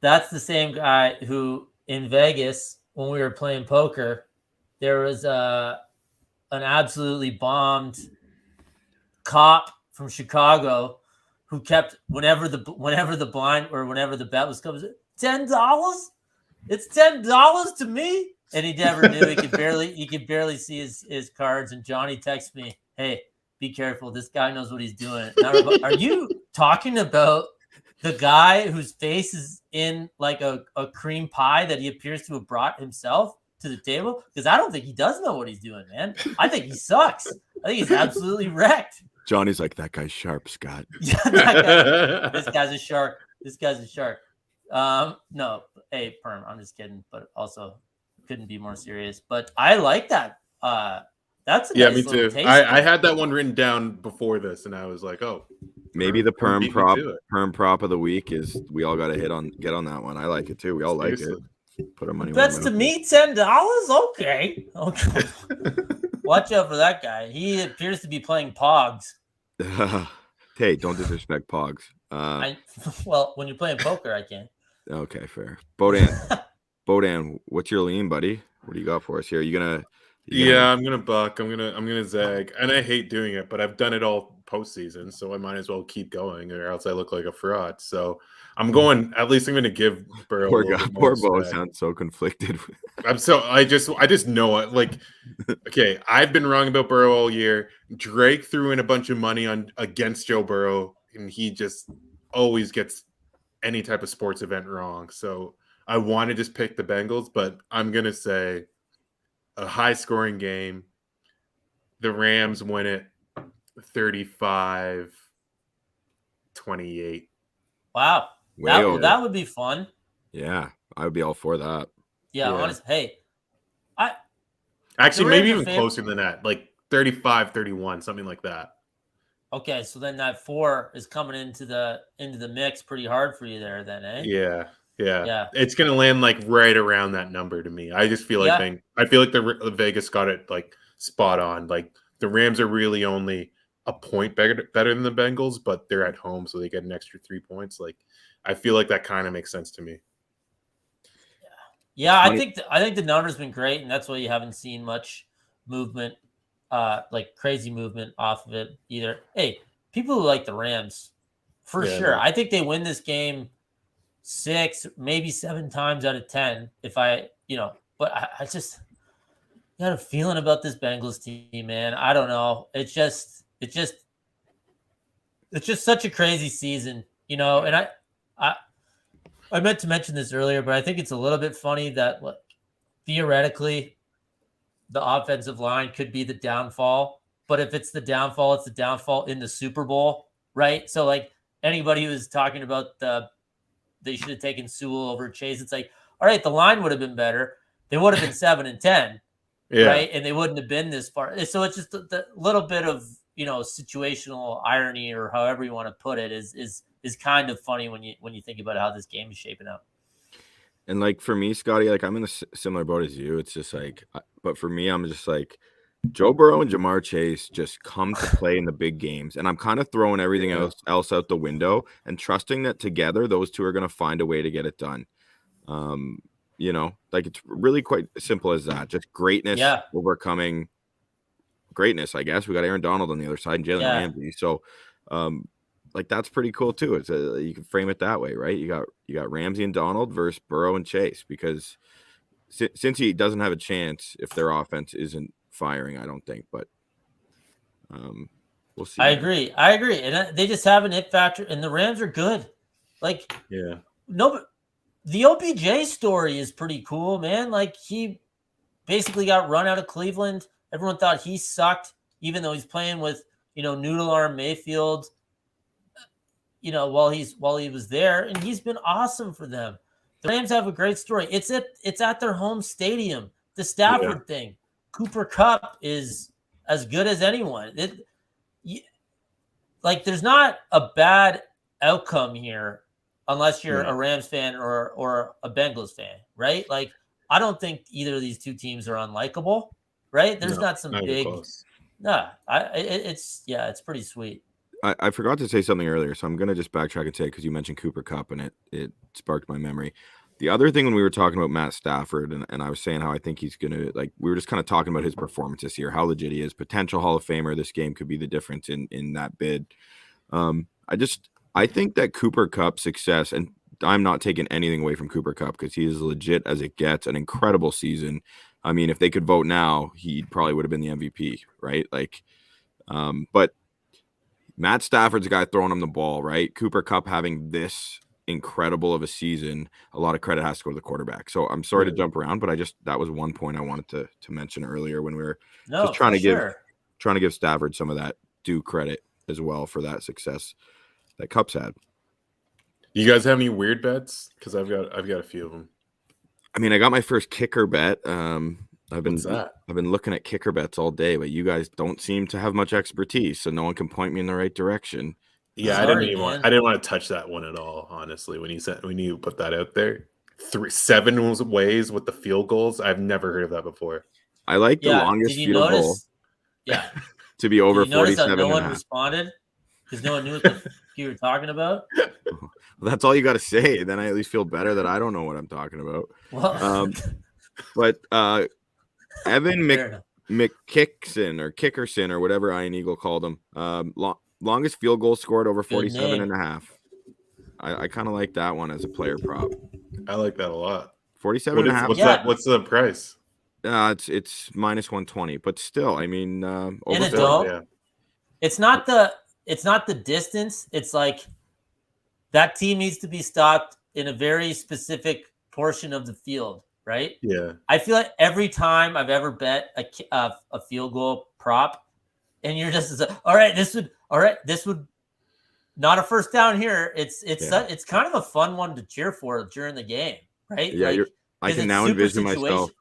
that's the same guy who in Vegas when we were playing poker, there was an absolutely bombed cop from Chicago who kept whenever the blind or whenever the bet was coming, $10. It's $10 to me, and he never knew. He could barely see his cards. And Johnny texts me, "Hey, be careful. This guy knows what he's doing." Are you talking about the guy whose face is in like a cream pie that he appears to have brought himself to the table? Because I don't think he does know what he's doing, man. I think he sucks. I think he's absolutely wrecked. Johnny's like, that guy's sharp, Scott. Yeah, this guy's a shark. No, hey, Perm, I'm just kidding, but also couldn't be more serious. But I like that. That's a nice me too. taste. I had that one written down before this, and I was like, oh, Maybe the Perm beat me to it. perm prop of the week is we all got to get on that one. I like it too. We all like Seriously. it. Put our money. Bets to me $10. Okay. Watch out for that guy. He appears to be playing Pogs. Hey, don't disrespect Pogs. Well, when you're playing poker, I can. Okay, fair. Bodan, what's your lean, buddy? What do you got for us here? I'm gonna buck. I'm gonna zag, and I hate doing it, but I've done it all postseason, so I might as well keep going, or else I look like a fraud. So I'm going. At least I'm gonna give Burrow. Poor Bo sounds so conflicted. I just know it. Like, okay, I've been wrong about Burrow all year. Drake threw in a bunch of money against Joe Burrow, and he just always gets any type of sports event wrong. So I want to just pick the Bengals, but I'm gonna say a high-scoring game. The Rams win it 35-28. Wow. That would be fun. Yeah, I would be all for that. Yeah. Honestly, hey. Actually, maybe even closer than that, like 35-31, something like that. Okay, so then that 4 is coming into the mix pretty hard for you there then, eh? Yeah. It's gonna land like right around that number to me. I just feel like the Vegas got it like spot on. Like the Rams are really only a point better than the Bengals, but they're at home, so they get an extra 3 points. Like I feel like that kind of makes sense to me. Yeah, I think the number's been great, and that's why you haven't seen much movement, like crazy movement off of it either. Hey, people who like the Rams, for sure. I think they win this game 6, maybe 7 times out of 10. But I just got a feeling about this Bengals team, man. I don't know. It's just such a crazy season, and I meant to mention this earlier, but I think it's a little bit funny that theoretically the offensive line could be the downfall, but if it's the downfall, it's the downfall in the Super Bowl, right? So like anybody who was talking about they should have taken Sewell over Chase, it's like, all right, the line would have been better. They would have been 7-10, right? And they wouldn't have been this far. So it's just the little bit of situational irony, or however you want to put it, is kind of funny when you think about how this game is shaping up. And like for me, Scotty, like I'm in a similar boat as you. It's just like, but for me, I'm just like Joe Burrow and Jamar Chase just come to play in the big games, and I'm kind of throwing everything else out the window and trusting that together those two are going to find a way to get it done. Like it's really quite simple as that. Just greatness overcoming greatness, I guess. We got Aaron Donald on the other side and Jalen Ramsey. So, like that's pretty cool too. It's you can frame it that way, right? You got Ramsey and Donald versus Burrow and Chase, because Cincy doesn't have a chance if their offense isn't firing, I don't think, but we'll see. I agree, and they just have an it factor, and the Rams are good. Like, Yeah. no, the OBJ story is pretty cool, man. Like, he basically got run out of Cleveland. Everyone thought he sucked, even though he's playing with Noodle Arm Mayfield. While he was there, and he's been awesome for them. The Rams have a great story. It's at their home stadium. The Stafford thing. Cooper Kupp is as good as anyone. There's not a bad outcome here unless you're a Rams fan or a Bengals fan, right? Like, I don't think either of these two teams are unlikable, right? There's not some big. It's pretty sweet. I forgot to say something earlier, so I'm going to just backtrack and say, because you mentioned Cooper Kupp and it sparked my memory. The other thing when we were talking about Matt Stafford and I was saying how I think he's going to, we were just kind of talking about his performance this year, how legit he is, potential Hall of Famer. This game could be the difference in that bid. I think that Cooper Kupp's success, and I'm not taking anything away from Cooper Kupp because he is legit as it gets, an incredible season. I mean, if they could vote now, he probably would have been the MVP, right? But Matt Stafford's the guy throwing him the ball, right? Cooper Kupp having this incredible of a season, a lot of credit has to go to the quarterback. So I'm sorry to jump around, but that was one point I wanted to mention earlier when we were just trying to give Stafford some of that due credit as well for that success that Kupp's had. You guys have any weird bets? Because I've got a few of them. I mean, I got my first kicker bet. I've been looking at kicker bets all day, but you guys don't seem to have much expertise, so no one can point me in the right direction. Yeah, I didn't want to touch that one at all, honestly. When you put that out there, 7 ways with the field goals. I've never heard of that before. I like the longest field goal. Yeah, to be over 47. No one responded because no one knew what you were talking about. Well, that's all you got to say. Then I at least feel better that I don't know what I'm talking about. Well, but Evan McKickson or Kickerson or whatever Ian Eagle called him. Longest field goal scored over 47 and a half. I kind of like that one as a player prop. I like that a lot. 47 and a half. What's the price? It's minus 120, but still, I mean, in a dome. It's not the distance. It's like that team needs to be stopped in a very specific portion of the field, right? Yeah. I feel like every time I've ever bet a field goal prop, and you're just this would not a first down here. It's kind of a fun one to cheer for during the game, right? Yeah, I can now envision myself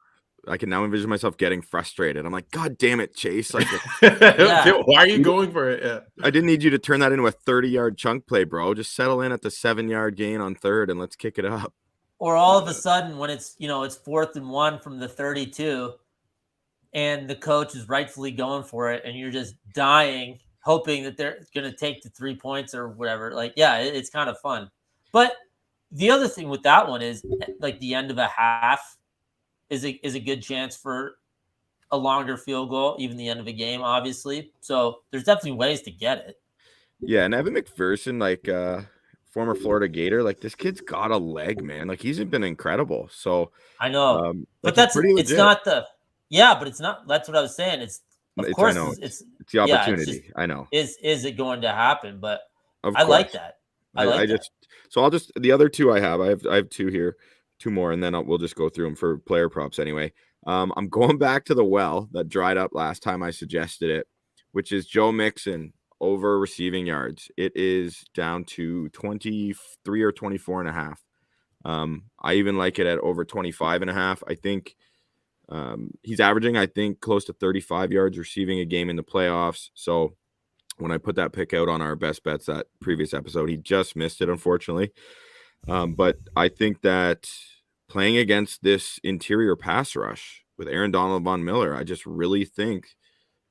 getting frustrated. I'm like, God damn it, Chase! Like, why are you going for it? Yeah. I didn't need you to turn that into a 30-yard chunk play, bro. Just settle in at the 7-yard gain on third and let's kick it up. Or all of a sudden, when it's 4th and 1 from the 32, and the coach is rightfully going for it, and you're just dying, hoping that they're going to take the 3 points or whatever. It's kind of fun. But the other thing with that one is, the end of a half is a good chance for a longer field goal, even the end of a game, obviously. So there's definitely ways to get it. Yeah, and Evan McPherson, former Florida Gator, this kid's got a leg, man. He's been incredible. So I know, but it's not but it's not. That's what I was saying. It's the opportunity. I know. Is it going to happen? But I like that. The other two I have 2 here, 2 more, and then we'll just go through them for player props anyway. I'm going back to the well that dried up last time I suggested it, which is Joe Mixon over receiving yards. It is down to 23 or 24 and a half. I even like it at over 25 and a half. I think he's averaging, close to 35 yards receiving a game in the playoffs. So when I put that pick out on our best bets that previous episode, he just missed it, unfortunately. But I think that playing against this interior pass rush with Aaron Donald, Von Miller, I just really think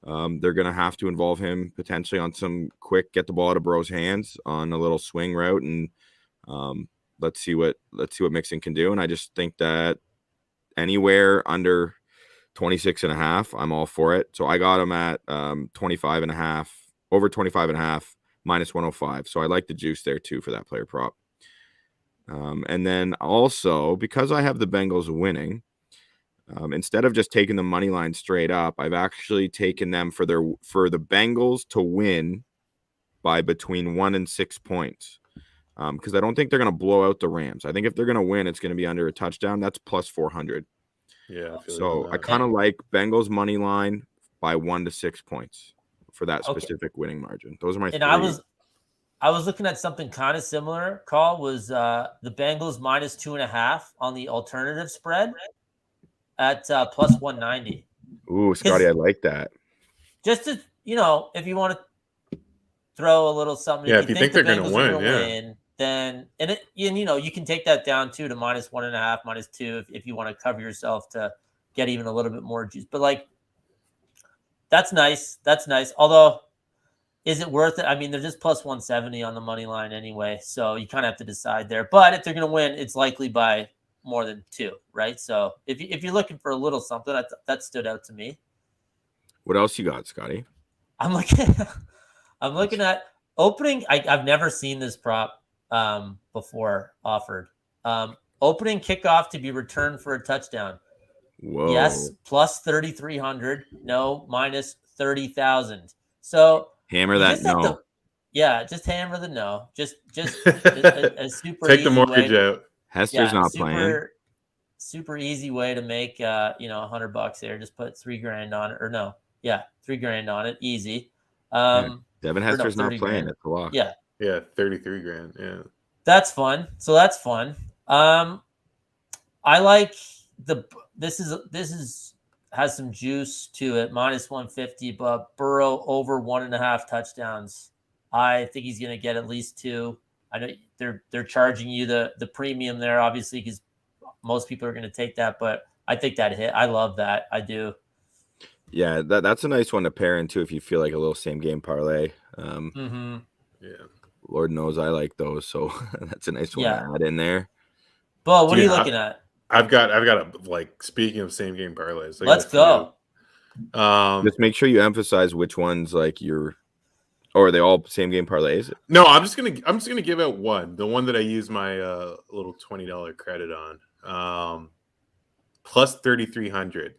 they're going to have to involve him potentially on some quick get the ball out of Burrow's hands on a little swing route, and let's see what Mixon can do. And I just think that anywhere under 26 and a half, I'm all for it. So I got him at 25 and a half, over 25 and a half, minus 105. So I like the juice there too for that player prop. And then also, because I have the Bengals winning, Instead of just taking the money line straight up, I've actually taken them for the Bengals to win by between 1 and 6 points. Because I don't think they're going to blow out the Rams. I think if they're going to win, it's going to be under a touchdown. That's plus 400. Yeah. I feel So I kind of like Bengals money line by 1 to 6 points for that specific winning margin. Those are my three. I was looking at something kind of similar. Call was the Bengals minus 2.5 on the alternative spread at plus 190. Ooh, Scotty, I like that. Just to, if you want to throw a little something, if you think they're going to win, then you can take that down too to minus 1.5, minus 2 if you want to cover yourself to get even a little bit more juice. But like, that's nice. That's nice. Although, is it worth it? I mean, they're just plus 170 on the money line anyway, so you kind of have to decide there. But if they're going to win, it's likely by more than 2, right? So if you're looking for a little something, that stood out to me. What else you got, Scotty? I'm looking at opening. I've never seen this prop before offered. Opening kickoff to be returned for a touchdown. Whoa. Yes, plus 3,300. No, minus 30,000. So hammer that no. Just hammer the no. Just a super take easy the mortgage way. out. Hester's not playing. Super easy way to make $100 there. Just put $3,000 on it, or no, $3,000 on it, easy. Devin Hester's not playing. $30,000. It's a lock. Yeah, $33,000. Yeah, that's fun. So that's fun. I like this has some juice to it, minus 150, but Burrow over 1.5 touchdowns. I think he's going to get at least 2. I know they're charging you the premium there, obviously, because most people are going to take that, but I think that hit. I love that. I do. Yeah, that's a nice one to pair into if you feel like a little same game parlay. Yeah. Lord knows I like those, so that's a nice one to add in there. Bo, what are you looking at? I've got speaking of same game parlays. Let's go. Just make sure you emphasize which ones or are they all same game parlays? No, I'm just gonna give out one. The one that I use my little $20 credit on. Plus 3,300.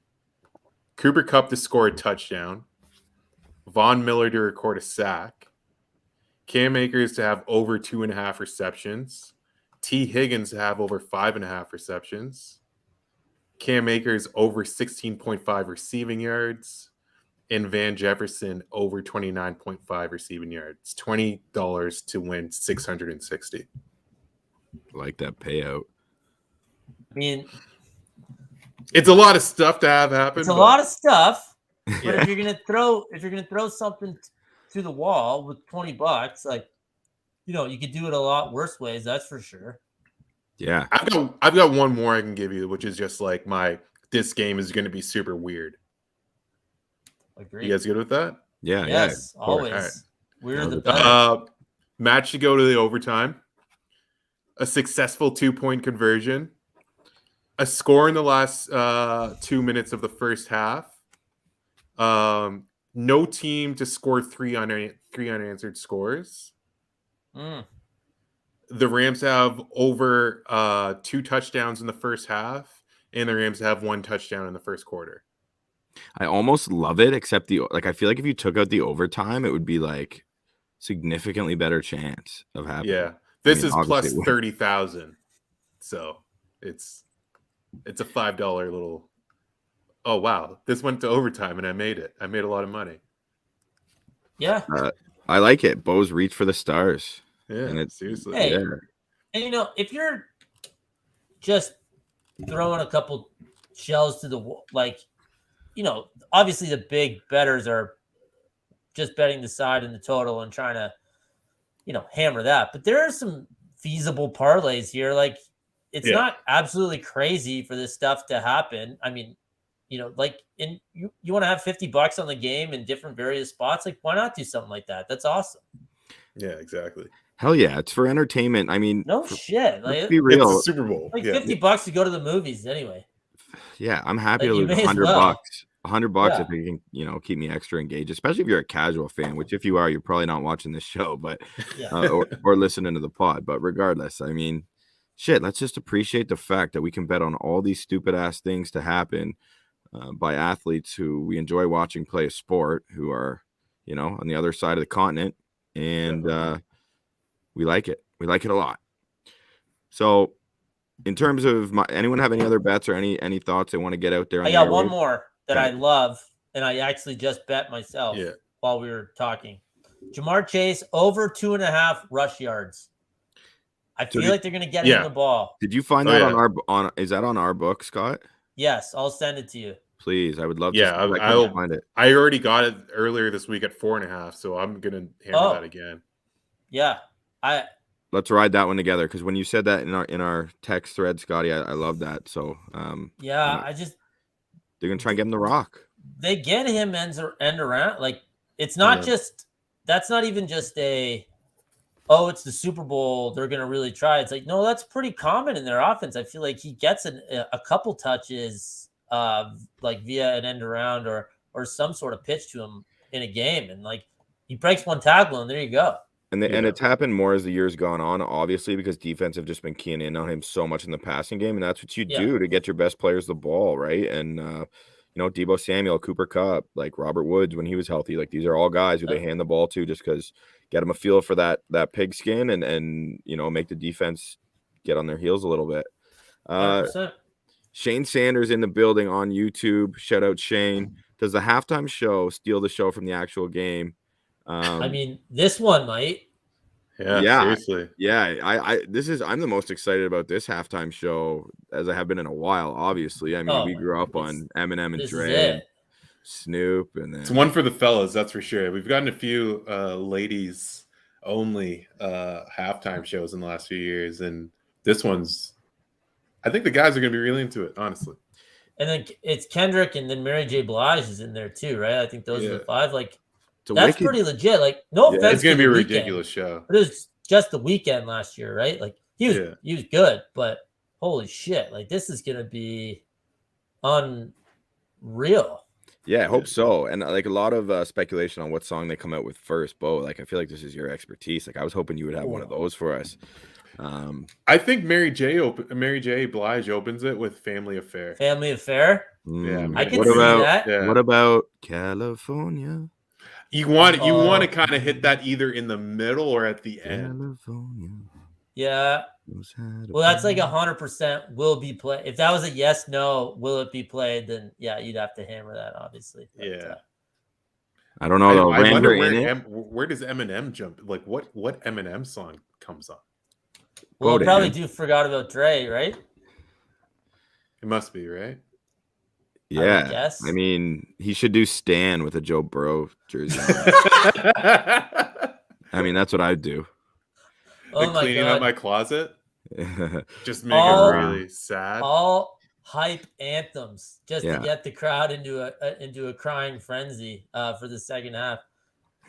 Cooper Kupp to score a touchdown. Von Miller to record a sack. Cam Akers to have over 2.5 receptions. T. Higgins to have over 5.5 receptions. Cam Akers over 16.5 receiving yards. And Van Jefferson over 29.5 receiving yards. $20 to win 660. Like that payout. I mean, it's a lot of stuff to have happen. It's a lot of stuff. But if you're gonna throw something to the wall with $20, you could do it a lot worse ways. That's for sure. Yeah, I've got one more I can give you, which is just like this game is going to be super weird. Agreed. You guys good with that? Yeah. Yes, yeah. always. Right. We're the better. Match to go to the overtime. A successful 2-point conversion. A score in the last 2 minutes of the first half. No team to score three unanswered scores. The Rams have over 2 touchdowns in the first half, and the Rams have 1 touchdown in the first quarter. I almost love it, except I feel like if you took out the overtime, it would be significantly better chance of happening. Yeah, this is plus 30,000, so it's a $5 little. Oh wow, this went to overtime and I made it. I made a lot of money. Yeah, I like it. Bo's reach for the stars. Yeah, and seriously. Hey, yeah. And if you're just throwing a couple shells to the wall, obviously the big bettors are just betting the side and the total and trying to, hammer that. But there are some feasible parlays here. It's not absolutely crazy for this stuff to happen. I mean, you want to have $50 on the game in different various spots. Why not do something like that? That's awesome. Yeah, exactly. Hell yeah, it's for entertainment. I mean, shit. Let's be real. It's a Super Bowl. $50 to go to the movies anyway. Yeah, I'm happy to lose $100. $100 if you can, keep me extra engaged, especially if you're a casual fan, which if you are, you're probably not watching this show, but or listening to the pod. But regardless, I mean, shit, let's just appreciate the fact that we can bet on all these stupid ass things to happen by athletes who we enjoy watching play a sport, who are, on the other side of the continent, and we like it. We like it a lot. So, in terms of anyone have any other bets or any thoughts they want to get out there? I got one more that I love, and I actually just bet myself while we were talking. Jamar Chase over 2.5 rush yards. I feel like they're going to get him the ball. Did you find that is that on our book, Scott? Yes, I'll send it to you. Please, I would love to. I'll find it. I already got it earlier this week at 4.5, so I'm gonna hammer that again. Yeah, let's ride that one together, because when you said that in our text thread, Scotty, I love that. So they're gonna try and get him the rock. They get him end around. Like, it's not just that's not even just it's the Super Bowl, they're going to really try. It's like, no, that's pretty common in their offense. I feel like he gets a couple touches like via an end around or some sort of pitch to him in a game. And like, he breaks one tackle and there you go. And it's happened more as the year's gone on, obviously, because defense have just been keying in on him so much in the passing game. And that's what you do to get your best players the ball, right? And, Deebo Samuel, Cooper Kupp, like Robert Woods when he was healthy, like these are all guys who they hand the ball to just because get them a feel for that pigskin and make the defense get on their heels a little bit. 100%. Shane Sanders in the building on YouTube. Shout out Shane. Does the halftime show steal the show from the actual game? I mean, this one might. Yeah, seriously. Yeah, I'm the most excited about this halftime show as I have been in a while. Obviously, I mean, we grew up on Eminem and Dre, and Snoop, and then it's one for the fellas, that's for sure. We've gotten a few ladies only halftime shows in the last few years, and this one's. I think the guys are going to be really into it, honestly. And then it's Kendrick, and then Mary J. Blige is in there too, right? I think those are the 5. Like. That's pretty legit. Like, no offense. It's gonna be a ridiculous show. But it was just the weekend last year, right? Like he was good, but holy shit! Like this is gonna be unreal. Yeah, I hope so. And like a lot of speculation on what song they come out with first, Bo. Like I feel like this is your expertise. Like I was hoping you would have one of those for us. I think Mary J. Blige opens it with "Family Affair." Family Affair. Yeah, I can see that. Yeah. What about California? You want to kind of hit that either in the middle or at the end. Yeah. Well, that's like 100% will be played. If that was a yes, no, will it be played? Then you'd have to hammer that, obviously. But, I don't know though. I wonder where does Eminem jump? Like what Eminem song comes up? Well, we'll probably do Forgot About Dre, right? It must be, right? Yeah, I mean, he should do Stan with a Joe Burrow jersey. I mean, that's what I'd do. Like cleaning up my closet, just make it really sad. All hype anthems just to get the crowd into a crying frenzy for the second half.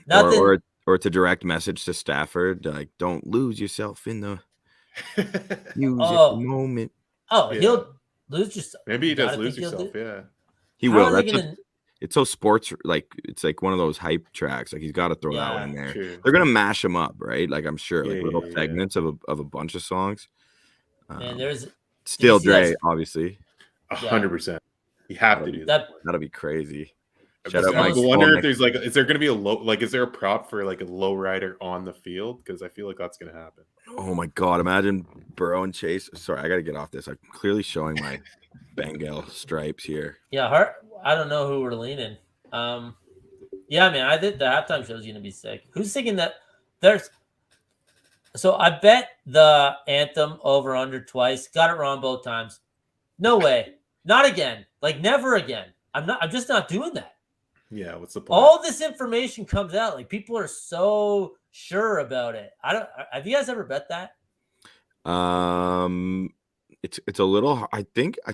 Nothing, or it's a direct message to Stafford, like don't lose yourself in the moment. Oh, he'll lose yourself. Maybe he does lose yourself. Yeah, he will. It's so sports, like it's like one of those hype tracks. Like he's got to throw that one in there. True. They're gonna mash him up, right? Like I'm sure, like little segments of a bunch of songs. And there's still Dre, obviously. 100%. You have to do that. That'll be crazy. I wonder if there's is there gonna be is there a prop for like a low rider on the field? Because I feel like that's gonna happen. Oh my god! Imagine Burrow and Chase. Sorry, I gotta get off this. I'm clearly showing my Bengal stripes here. Yeah, I don't know who we're leaning. Yeah, man, I think the halftime show is gonna be sick. Who's thinking that So I bet the anthem over under twice. Got it wrong both times. No way. Not again. Like never again. I'm just not doing that. Yeah, what's the point? All this information comes out. Like people are so sure about it. Have you guys ever bet that? It's a little. I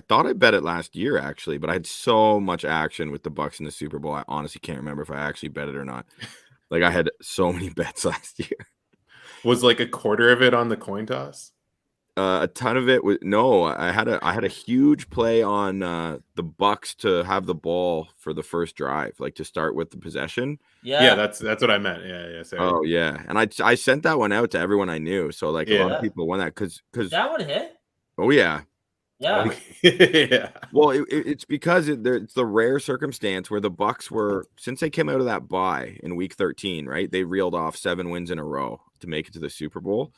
thought I bet it last year actually, but I had so much action with the Bucks in the Super Bowl. I honestly can't remember if I actually bet it or not. Like I had so many bets last year. Was like a quarter of it on the coin toss? A ton of it was no. I had a huge play on the Bucks to have the ball for the first drive, like to start with the possession. Yeah, that's what I meant. Yeah, sorry. Oh yeah, and I sent that one out to everyone I knew. So like a lot of people won that because that one hit. Oh yeah. Yeah. Yeah. Well, it's because it's the rare circumstance where the Bucks were, since they came out of that bye in week 13, right? They reeled off 7 wins in a row to make it to the Super Bowl.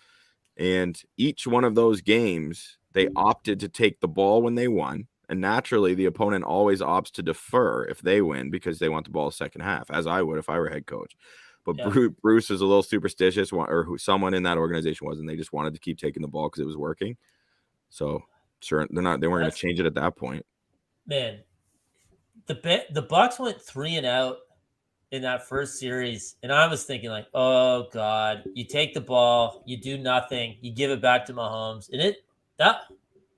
And each one of those games, they opted to take the ball when they won. And naturally, the opponent always opts to defer if they win because they want the ball second half, as I would if I were head coach. But Bruce is a little superstitious, or someone in that organization was, and they just wanted to keep taking the ball because it was working. So sure, they weren't going to change it at that point. Man, the Bucks went 3-0 in that first series, and I was thinking like, oh god, you take the ball, you do nothing, you give it back to Mahomes, and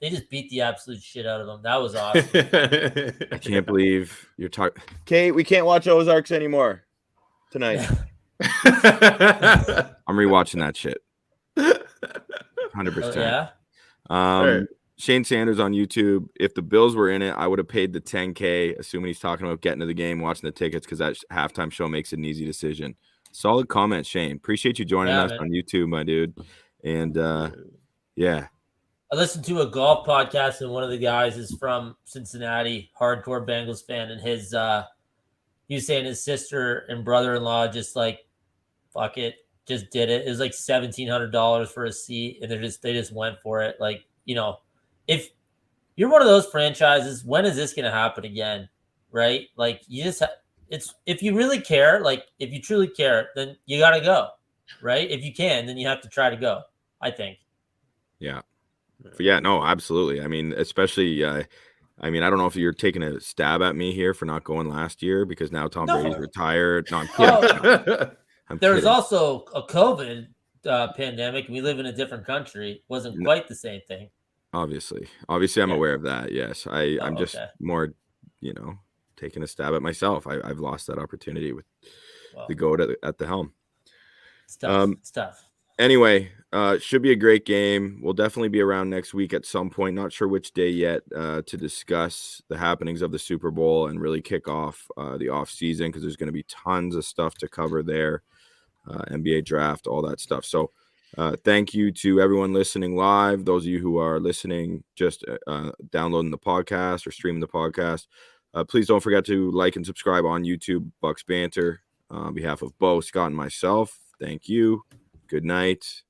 they just beat the absolute shit out of them. That was awesome. I can't believe you're talking. Kate, we can't watch Ozarks anymore tonight. I'm rewatching that shit. 100%. Yeah. Right. Shane Sanders on YouTube. If the Bills were in it, I would have paid the $10K, assuming he's talking about getting to the game, watching the tickets, because that halftime show makes it an easy decision. Solid comment, Shane. Appreciate you joining us on YouTube, my dude. And yeah. I listened to a golf podcast, and one of the guys is from Cincinnati, hardcore Bengals fan, and he was saying his sister and brother-in-law just like, fuck it, just did it. It was like $1,700 for a seat, and they just went for it. Like, you know, if you're one of those franchises, when is this going to happen again? Right? Like, you just if you really care, like if you truly care, then you got to go. Right? If you can, then you have to try to go, I think. Yeah. Yeah, no, absolutely. I mean, especially, I don't know if you're taking a stab at me here for not going last year because now Tom Brady's retired. No, I'm kidding. There was also a COVID pandemic, and we live in a different country. It wasn't quite the same thing. Obviously, I'm aware of that. Yes, I'm just more, taking a stab at myself. I've lost that opportunity with the goat at the helm. It's tough. Anyway, should be a great game. We'll definitely be around next week at some point. Not sure which day yet to discuss the happenings of the Super Bowl and really kick off the off season because there's going to be tons of stuff to cover there. NBA draft, all that stuff. So thank you to everyone listening live. Those of you who are listening, just downloading the podcast or streaming the podcast. Please don't forget to like and subscribe on YouTube, Bucks Banter. On behalf of Bo, Scott, and myself, thank you. Good night.